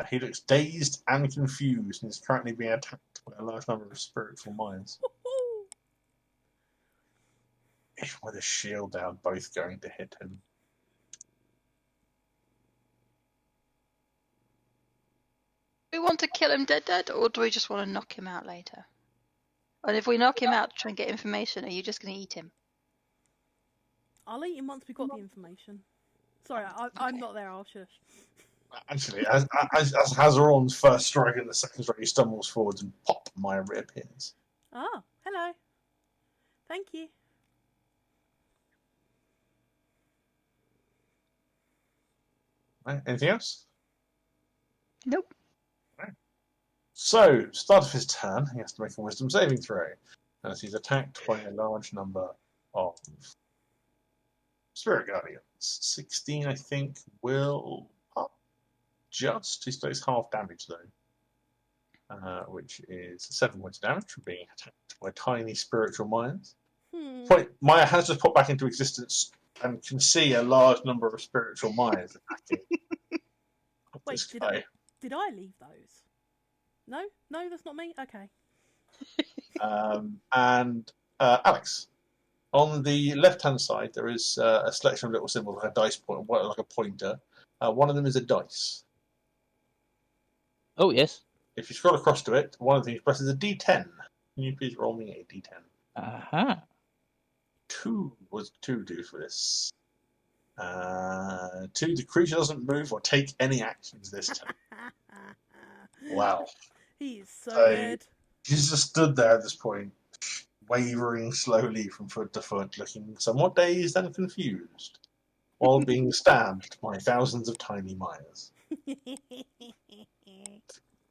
[SPEAKER 1] He looks dazed and confused and is currently being attacked by a large number of spiritual minds.
[SPEAKER 3] Woohoo.
[SPEAKER 1] Even with a shield, they are both going to hit him.
[SPEAKER 4] Do we want to kill him dead, or do we just want to knock him out later? And if we knock him out to try and get information, are you just going to eat him?
[SPEAKER 3] I'll eat him once we've got the information. Sorry, I'm not there. I'll shush.
[SPEAKER 1] Actually, as Hazaron's first strike in the second strike, he stumbles forwards and pop, Maya reappears.
[SPEAKER 3] Ah, hello. Thank you.
[SPEAKER 1] Right, anything else?
[SPEAKER 4] Nope.
[SPEAKER 1] Right. So, start of his turn, he has to make a wisdom saving throw, as he's attacked by a large number of spirit guardians. 16, I think, will up just. He takes half damage, though, which is 7 points of damage from being attacked by tiny spiritual minds. Maya has just popped back into existence and can see a large number of spiritual minds attacking.
[SPEAKER 3] Wait, did I leave those? No, that's not me. Okay.
[SPEAKER 1] And Alex, on the left-hand side, there is a selection of little symbols like a dice point, like a pointer. One of them is a dice.
[SPEAKER 5] Oh, yes.
[SPEAKER 1] If you scroll across to it, one of the things presses a D10. Can you please roll me a D10?
[SPEAKER 5] Uh-huh.
[SPEAKER 1] 2 was 2 do for this. 2, the creature doesn't move or take any actions this turn. Wow.
[SPEAKER 3] He is so dead.
[SPEAKER 1] He's just stood there at this point, wavering slowly from foot to foot, looking somewhat dazed and confused, while being stabbed by thousands of tiny Mayas.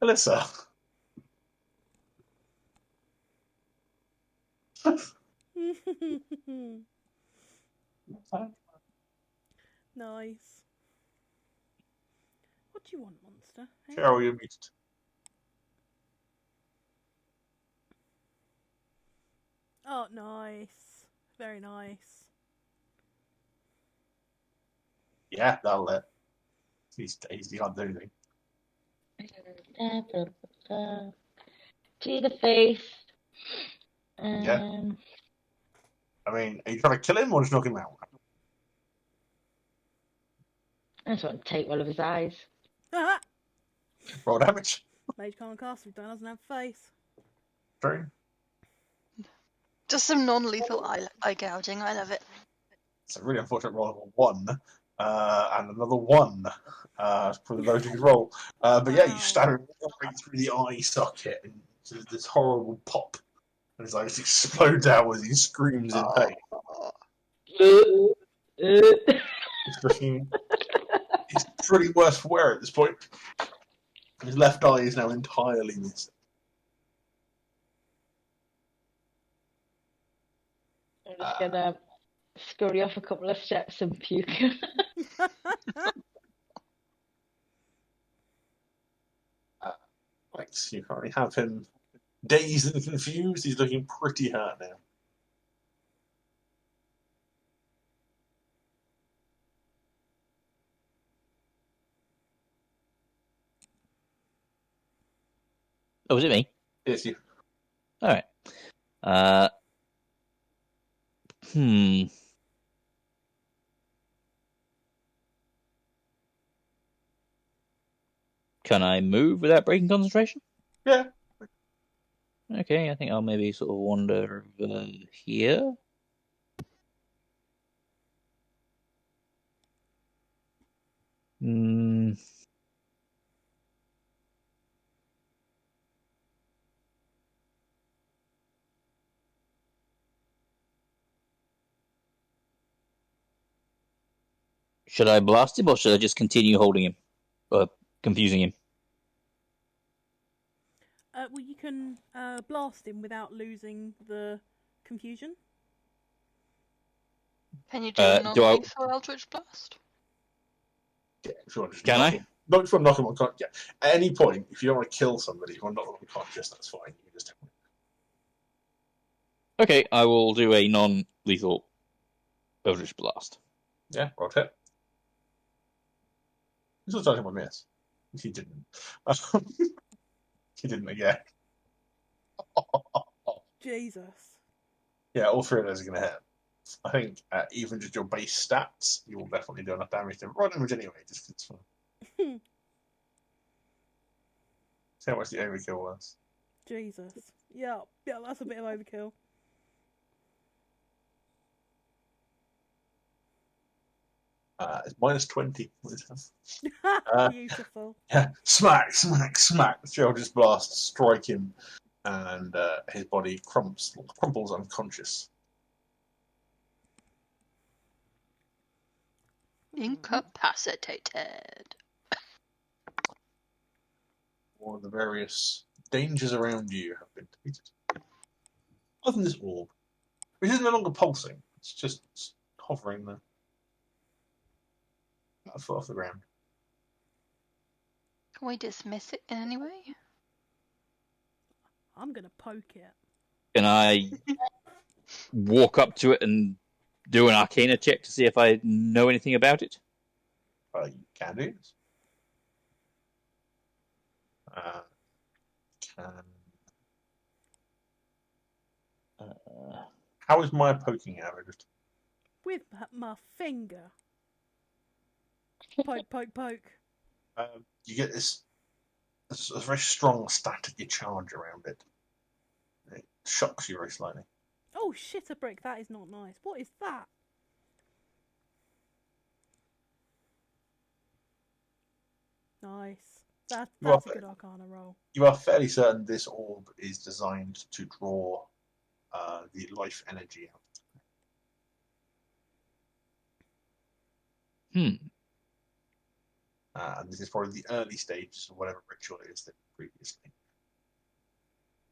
[SPEAKER 1] Alyssa.
[SPEAKER 3] Nice. What do you want, monster? Hey?
[SPEAKER 1] Cheryl, you're muted.
[SPEAKER 3] Oh, nice. Very nice.
[SPEAKER 1] Yeah, that'll let. He's dazed, he can't do anything.
[SPEAKER 2] To the face.
[SPEAKER 1] Yeah. I mean, are you trying to kill him or just knock him out?
[SPEAKER 2] I just want to take one of his eyes.
[SPEAKER 1] Roll damage.
[SPEAKER 3] Mage can't cast if he doesn't have a face.
[SPEAKER 1] True.
[SPEAKER 4] Just some non-lethal eye gouging. I love it.
[SPEAKER 1] It's a really unfortunate roll of a 1. And another 1 for the voting roll. But yeah, you stab him right through the eye socket and there's this horrible pop. And his eyes explode out as he screams in pain. He's pretty worse for wear at this point. His left eye is now entirely missing.
[SPEAKER 2] I'm just gonna scurry off a couple of steps and puke.
[SPEAKER 1] Right, you currently have him dazed and confused. He's looking pretty hurt now.
[SPEAKER 5] Oh, was it me?
[SPEAKER 1] Yes, you.
[SPEAKER 5] All right. Can I move without breaking concentration?
[SPEAKER 1] Yeah.
[SPEAKER 5] Okay, I think I'll maybe sort of wander over here. Should I blast him or should I just continue holding him? Or confusing him?
[SPEAKER 3] Well, you can blast him without losing the confusion.
[SPEAKER 4] Can you do a non-lethal Eldritch Blast?
[SPEAKER 1] Yeah, if you want to
[SPEAKER 5] Can I?
[SPEAKER 1] Not if you want to knock him unconscious. Yeah. At any point, if you don't want to kill somebody, if you want to knock them unconscious, that's fine. You can just
[SPEAKER 5] Okay, I will do a non-lethal Eldritch Blast.
[SPEAKER 1] Yeah, roll hit. This was starting with miss. He didn't. He didn't again.
[SPEAKER 3] Jesus.
[SPEAKER 1] Yeah, all three of those are going to hit. I think even just your base stats, you will definitely do enough damage to roll damage anyway, just 'cause it's fun. See how much the overkill was.
[SPEAKER 3] Jesus. Yeah, that's a bit of overkill.
[SPEAKER 1] It's minus 20.
[SPEAKER 3] Beautiful.
[SPEAKER 1] Yeah, smack, smack, smack. The Eldritch Blast strike him, and his body crumples unconscious.
[SPEAKER 4] Incapacitated.
[SPEAKER 1] All of the various dangers around you have been defeated. Other than this orb, which is no longer pulsing, it's just hovering there, about a foot off the ground.
[SPEAKER 4] Can we dismiss it in any way?
[SPEAKER 3] I'm gonna poke it.
[SPEAKER 5] Can I walk up to it and do an Arcana check to see if I know anything about it?
[SPEAKER 1] You can do this. How is my poking averaged?
[SPEAKER 3] With my finger. Poke, poke, poke.
[SPEAKER 1] You get this a very strong staticky charge around it. It shocks you very slightly.
[SPEAKER 3] Oh shit, a brick. That is not nice. What is that? Nice. That's a good Arcana roll.
[SPEAKER 1] You are fairly certain this orb is designed to draw the life energy out. And this is probably the early stages of whatever ritual it is that previously.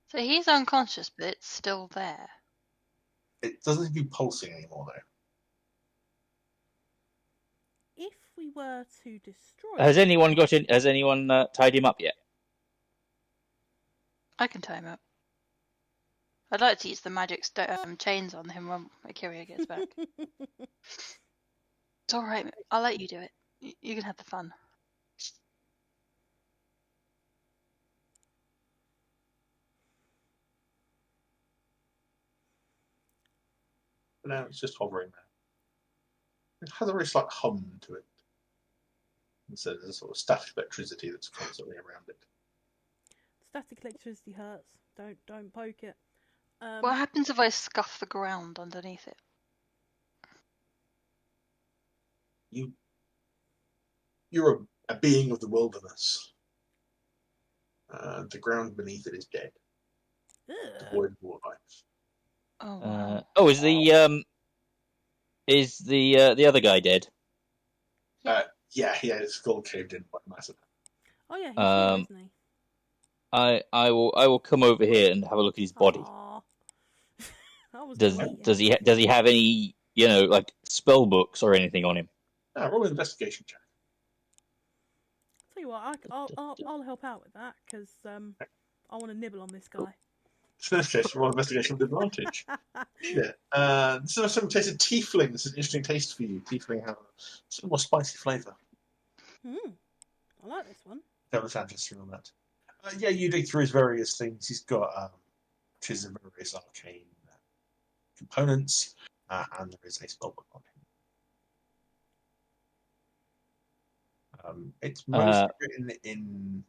[SPEAKER 4] So he's unconscious, but it's still there.
[SPEAKER 1] It doesn't seem to be pulsing anymore, though.
[SPEAKER 3] If we were to destroy
[SPEAKER 5] Has anyone tied him up yet?
[SPEAKER 4] I can tie him up. I'd like to use the magic chains on him when Akira gets back. It's alright, I'll let you do it. You can have the fun.
[SPEAKER 1] But now it's just hovering there. It has a very slight hum to it. And so there's a sort of static electricity that's constantly around it.
[SPEAKER 3] Static electricity hurts. Don't poke it.
[SPEAKER 4] What happens if I scuff the ground underneath it?
[SPEAKER 1] You're a being of the wilderness. The ground beneath it is dead, devoid of all life.
[SPEAKER 4] Oh, wow.
[SPEAKER 5] Is the other guy dead?
[SPEAKER 1] Yeah, he had his skull caved in by a massive.
[SPEAKER 3] Oh yeah, he's here, isn't he?
[SPEAKER 5] I will come over here and have a look at his body. Does he have any like spell books or anything on him?
[SPEAKER 1] Roll an investigation check.
[SPEAKER 3] Tell you what, I'll help out with that because I want to nibble on this guy.
[SPEAKER 1] In this case, roll an investigation with advantage. Yeah. This is some taste of tiefling. This is an interesting taste for you. Tiefling have a sort more spicy flavour.
[SPEAKER 3] I like this one.
[SPEAKER 1] Have a fantasy on that. Yeah, you dig through his various things. He's got his various arcane components, and there is a spellbook on him. It's mostly written in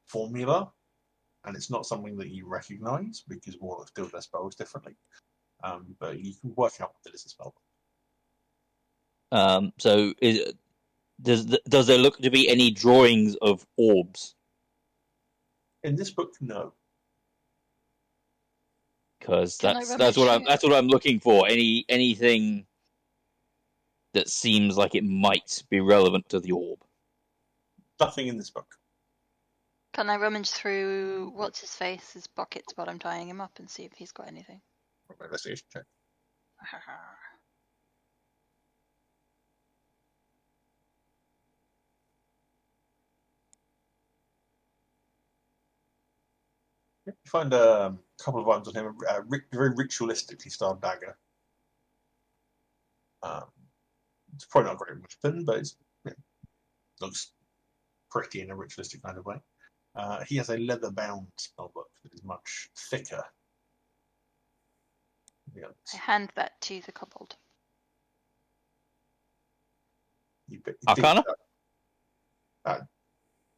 [SPEAKER 1] formula, and it's not something that you recognise because Warlocks do their spells differently. But you can work out what it is a spellbook.
[SPEAKER 5] So does there look to be any drawings of orbs?
[SPEAKER 1] In this book, no.
[SPEAKER 5] Because that's what I'm looking for. Anything that seems like it might be relevant to the orb.
[SPEAKER 1] Nothing in this book.
[SPEAKER 4] Can I rummage through what's his face's pockets while I'm tying him up and see if he's got anything?
[SPEAKER 1] Investigation check. You find a couple of items on him. A very ritualistically styled dagger. It's probably not a great weapon, but it looks pretty in a ritualistic kind of way. He has a leather-bound spellbook that is much thicker.
[SPEAKER 4] I hand that to the kobold.
[SPEAKER 5] Arcana?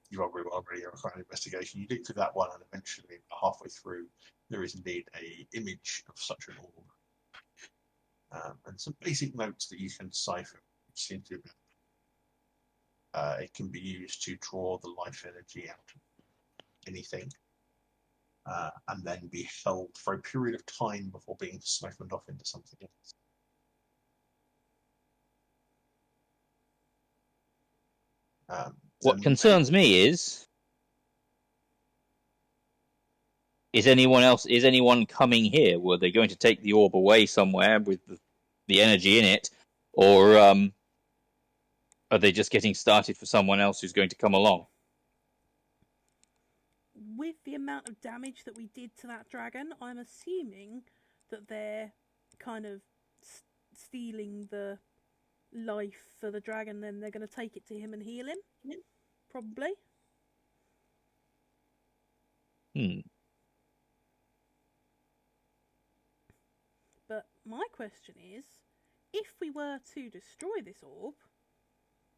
[SPEAKER 1] You roll really well already. Arcana investigation. You dig through that one, and eventually, halfway through, there is indeed a image of such an orb, and some basic notes that you can decipher, which seem to be. It can be used to draw the life energy out of anything, and then be held for a period of time before being siphoned off into something else.
[SPEAKER 5] What concerns me is anyone coming here? Were they going to take the orb away somewhere with the energy in it, or are they just getting started for someone else who's going to come along?
[SPEAKER 3] With the amount of damage that we did to that dragon, I'm assuming that they're kind of stealing the life for the dragon, then they're going to take it to him and heal him. Probably. But my question is, if we were to destroy this orb,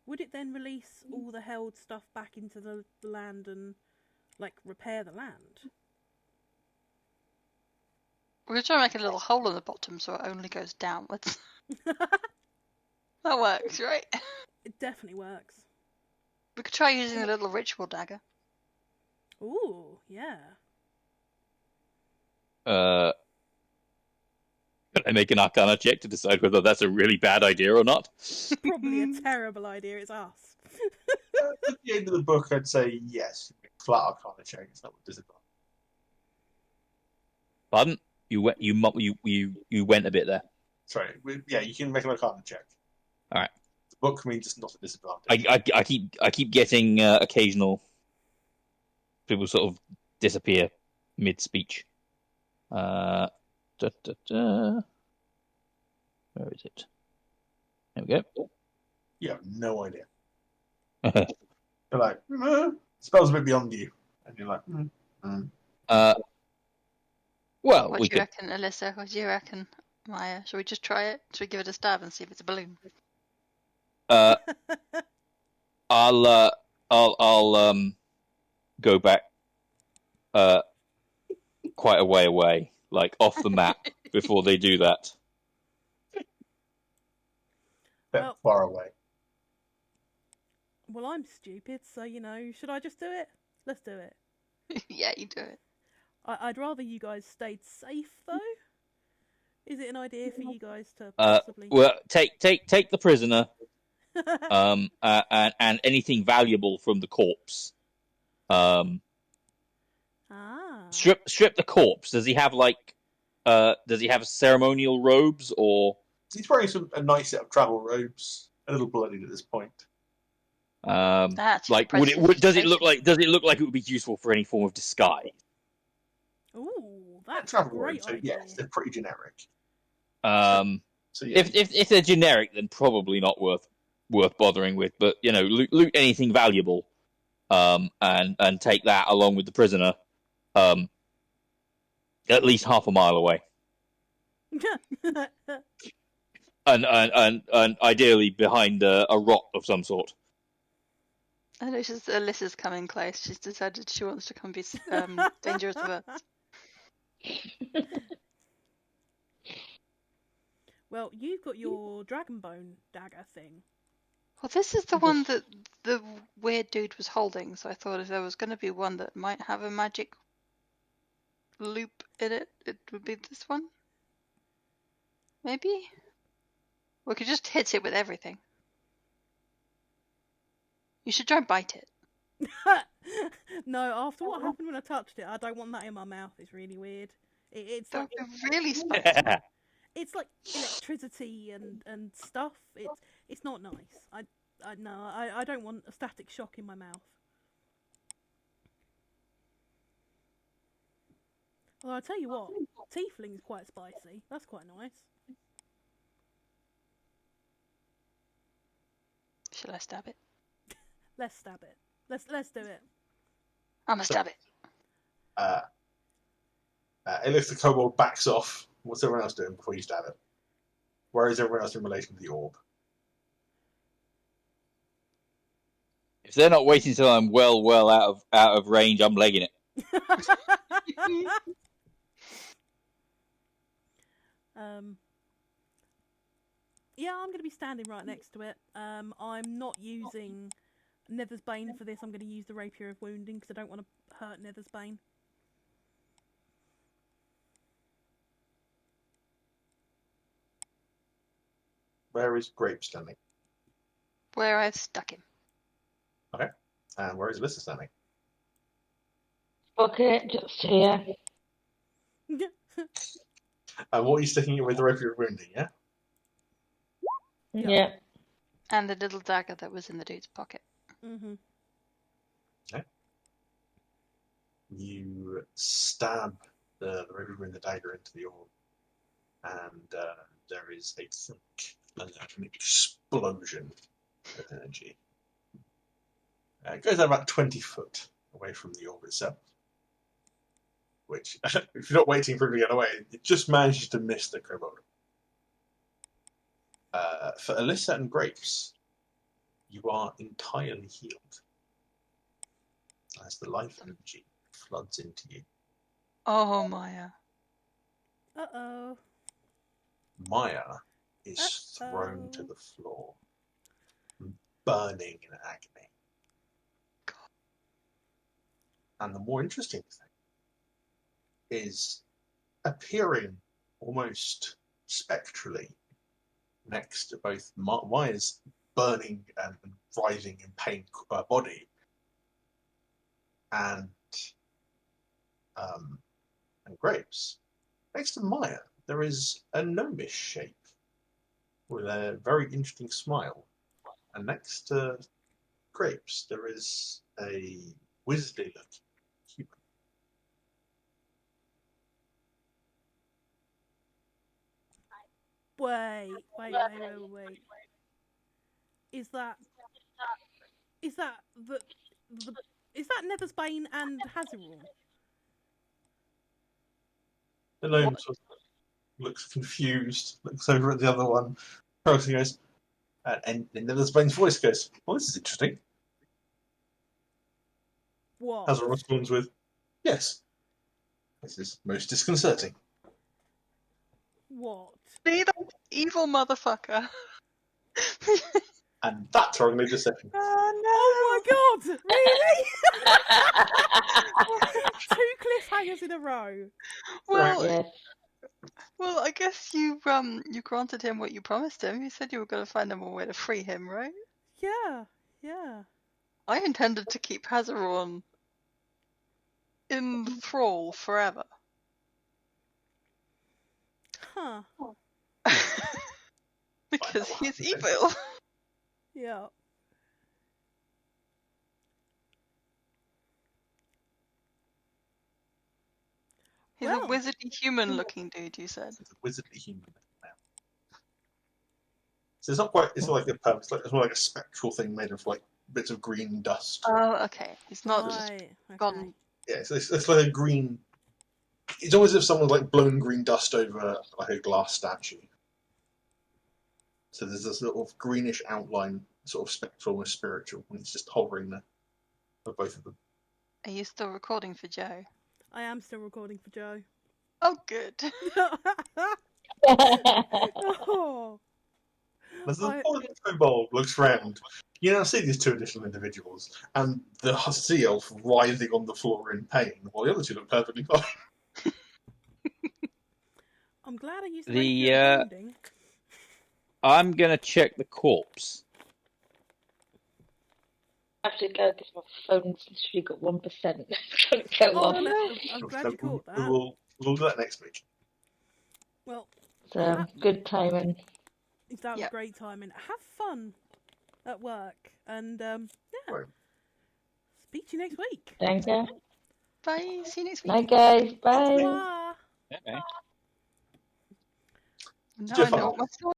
[SPEAKER 3] would it then release all the held stuff back into the land and, like, repair the land?
[SPEAKER 4] We're going to try and make a little hole in the bottom so it only goes downwards. That works, right?
[SPEAKER 3] It definitely works.
[SPEAKER 4] We could try using a little ritual dagger.
[SPEAKER 3] Ooh, yeah.
[SPEAKER 5] Can I make an Arcana check to decide whether that's a really bad idea or not?
[SPEAKER 3] Probably a terrible idea, it's us.
[SPEAKER 1] At the end of the book, I'd say yes. Flat Arcana check. It's not a disadvantage.
[SPEAKER 5] Pardon? You went a bit there.
[SPEAKER 1] Sorry. Yeah, you can make an Arcana check.
[SPEAKER 5] All right.
[SPEAKER 1] The book means it's not a disadvantage.
[SPEAKER 5] I keep getting occasional people sort of disappear mid speech. Where is it? There we go.
[SPEAKER 1] You have no idea. You're like, spell's a bit beyond you, and you're like,
[SPEAKER 5] Well,
[SPEAKER 4] what do you reckon, Alyssa? What do you reckon, Maya? Shall we just try it? Shall we give it a stab and see if it's a balloon?
[SPEAKER 5] I'll go back quite a way away, like off the map, before they do that.
[SPEAKER 3] Well,
[SPEAKER 1] far away.
[SPEAKER 3] Well, I'm stupid, so, should I just do it? Let's do it.
[SPEAKER 4] Yeah, you do it.
[SPEAKER 3] I'd rather you guys stayed safe, though. Is it an idea for you guys to possibly...
[SPEAKER 5] Well, take the prisoner, and anything valuable from the corpse. Strip the corpse. Does he have ceremonial robes, or?
[SPEAKER 1] He's wearing a nice set of travel robes. A little bloodied at this point.
[SPEAKER 4] That's
[SPEAKER 5] like, does it look like it would be useful for any form of disguise?
[SPEAKER 3] Ooh, that's
[SPEAKER 1] travel
[SPEAKER 3] a great
[SPEAKER 1] robes,
[SPEAKER 3] idea.
[SPEAKER 1] Yes, they're pretty generic.
[SPEAKER 5] So yeah. If they're generic, then probably not worth bothering with. But loot anything valuable, and take that along with the prisoner, at least half a mile away, and ideally behind a rock of some sort.
[SPEAKER 4] I know Alyssa's coming close. She's decided she wants to come be dangerous with us.
[SPEAKER 3] Well, you've got your dragonbone dagger thing.
[SPEAKER 4] Well, this is the one that the weird dude was holding, so I thought if there was going to be one that might have a magic loop in it, it would be this one. Maybe? We could just hit it with everything. You should try and bite it.
[SPEAKER 3] No, after what happened when I touched it, I don't want that in my mouth. It's really weird. It's
[SPEAKER 4] That
[SPEAKER 3] like
[SPEAKER 4] would be really spicy.
[SPEAKER 3] it's like electricity and stuff. It's not nice. I don't want a static shock in my mouth. Well, I'll tell you what, tiefling is quite spicy. That's quite nice.
[SPEAKER 4] Shall I stab it?
[SPEAKER 3] Let's stab it. Let's do it.
[SPEAKER 4] I'm gonna stab it.
[SPEAKER 1] It looks the kobold backs off. What's everyone else doing before you stab it? Where is everyone else in relation to the orb?
[SPEAKER 5] If they're not waiting until I'm well out of range, I'm legging it.
[SPEAKER 3] Yeah, I'm going to be standing right next to it. I'm not using Nether's Bane for this. I'm going to use the Rapier of Wounding because I don't want to hurt Nether's Bane.
[SPEAKER 1] Where is Grape standing?
[SPEAKER 4] Where I've stuck him.
[SPEAKER 1] Okay. And where is Alyssa standing?
[SPEAKER 2] Okay, just here.
[SPEAKER 1] And what are you sticking it with the rapier of wounding, yeah?
[SPEAKER 2] Yeah.
[SPEAKER 4] And the little dagger that was in the dude's pocket.
[SPEAKER 3] Mm-hmm.
[SPEAKER 1] Okay. You stab the rapier and the dagger into the orb, and there is a thunk and an explosion of energy. It goes out about 20 foot away from the orb itself, which, if you're not waiting for it to get away, it just manages to miss the kobold. For Alyssa and Grapes, you are entirely healed as the life energy floods into you.
[SPEAKER 4] Oh, Maya.
[SPEAKER 3] Uh-oh.
[SPEAKER 1] Maya is thrown to the floor, burning in agony.
[SPEAKER 4] God.
[SPEAKER 1] And the more interesting thing is appearing almost spectrally next to both Maya's burning and writhing in pain body and Grapes. Next to Maya, there is a gnomish shape with a very interesting smile. And next to Grapes, there is a wizardly looking human.
[SPEAKER 3] Wait. Is that Nether's Bane and Haziron?
[SPEAKER 1] The gnome sort of looks confused, looks over at the other one, goes, and Nether's Bane's voice goes, "Well, this is interesting."
[SPEAKER 3] What?
[SPEAKER 1] Hazard responds with, "Yes, this is most disconcerting."
[SPEAKER 3] What?
[SPEAKER 4] See that evil motherfucker.
[SPEAKER 1] And that's where I'm going to leave the session.
[SPEAKER 3] Oh my god! Really? 2 cliffhangers in a row.
[SPEAKER 4] Well,
[SPEAKER 2] Yes.
[SPEAKER 4] well, I guess you granted him what you promised him. You said you were going to find him a way to free him, right?
[SPEAKER 3] Yeah.
[SPEAKER 4] I intended to keep Hazaron in thrall forever.
[SPEAKER 3] Huh.
[SPEAKER 4] Because he's evil.
[SPEAKER 3] Yeah.
[SPEAKER 4] He's a wizardy human-looking dude. You said.
[SPEAKER 1] It's a wizardly human man. So it's not quite. It's not like a pub. It's more like a spectral thing made of like bits of green dust.
[SPEAKER 4] Oh, okay. He's not just
[SPEAKER 3] Okay.
[SPEAKER 4] gone.
[SPEAKER 1] Yeah, it's like a green. It's almost as if someone's like blown green dust over like a glass statue. So there's a sort of greenish outline, sort of spectral and spiritual, and it's just hovering there for both of them.
[SPEAKER 4] Are you still recording for Joe?
[SPEAKER 3] I am still recording for Joe.
[SPEAKER 4] Oh, good.
[SPEAKER 3] Oh.
[SPEAKER 1] As the kobold looks round, you now see these 2 additional individuals, and the sea elf writhing on the floor in pain, while the other 2 look perfectly fine.
[SPEAKER 3] I'm glad I used
[SPEAKER 5] The,
[SPEAKER 3] wounding.
[SPEAKER 5] I'm gonna check the corpse.
[SPEAKER 2] I have to go because my phone's literally got 1%. It's going to go
[SPEAKER 3] Oh,
[SPEAKER 2] off.
[SPEAKER 3] no, I'm glad you caught that.
[SPEAKER 1] We'll do that next week.
[SPEAKER 3] Well,
[SPEAKER 2] So, good timing.
[SPEAKER 3] that was
[SPEAKER 4] Yep.
[SPEAKER 3] great timing. Have fun at work. And, yeah.
[SPEAKER 1] Right.
[SPEAKER 3] Speak to you next week.
[SPEAKER 2] Thank you.
[SPEAKER 4] Bye. See you next week.
[SPEAKER 2] Bye, guys. Bye.
[SPEAKER 3] Bye.
[SPEAKER 5] Okay.
[SPEAKER 4] Now
[SPEAKER 1] you
[SPEAKER 4] I know
[SPEAKER 1] find-
[SPEAKER 4] what my sword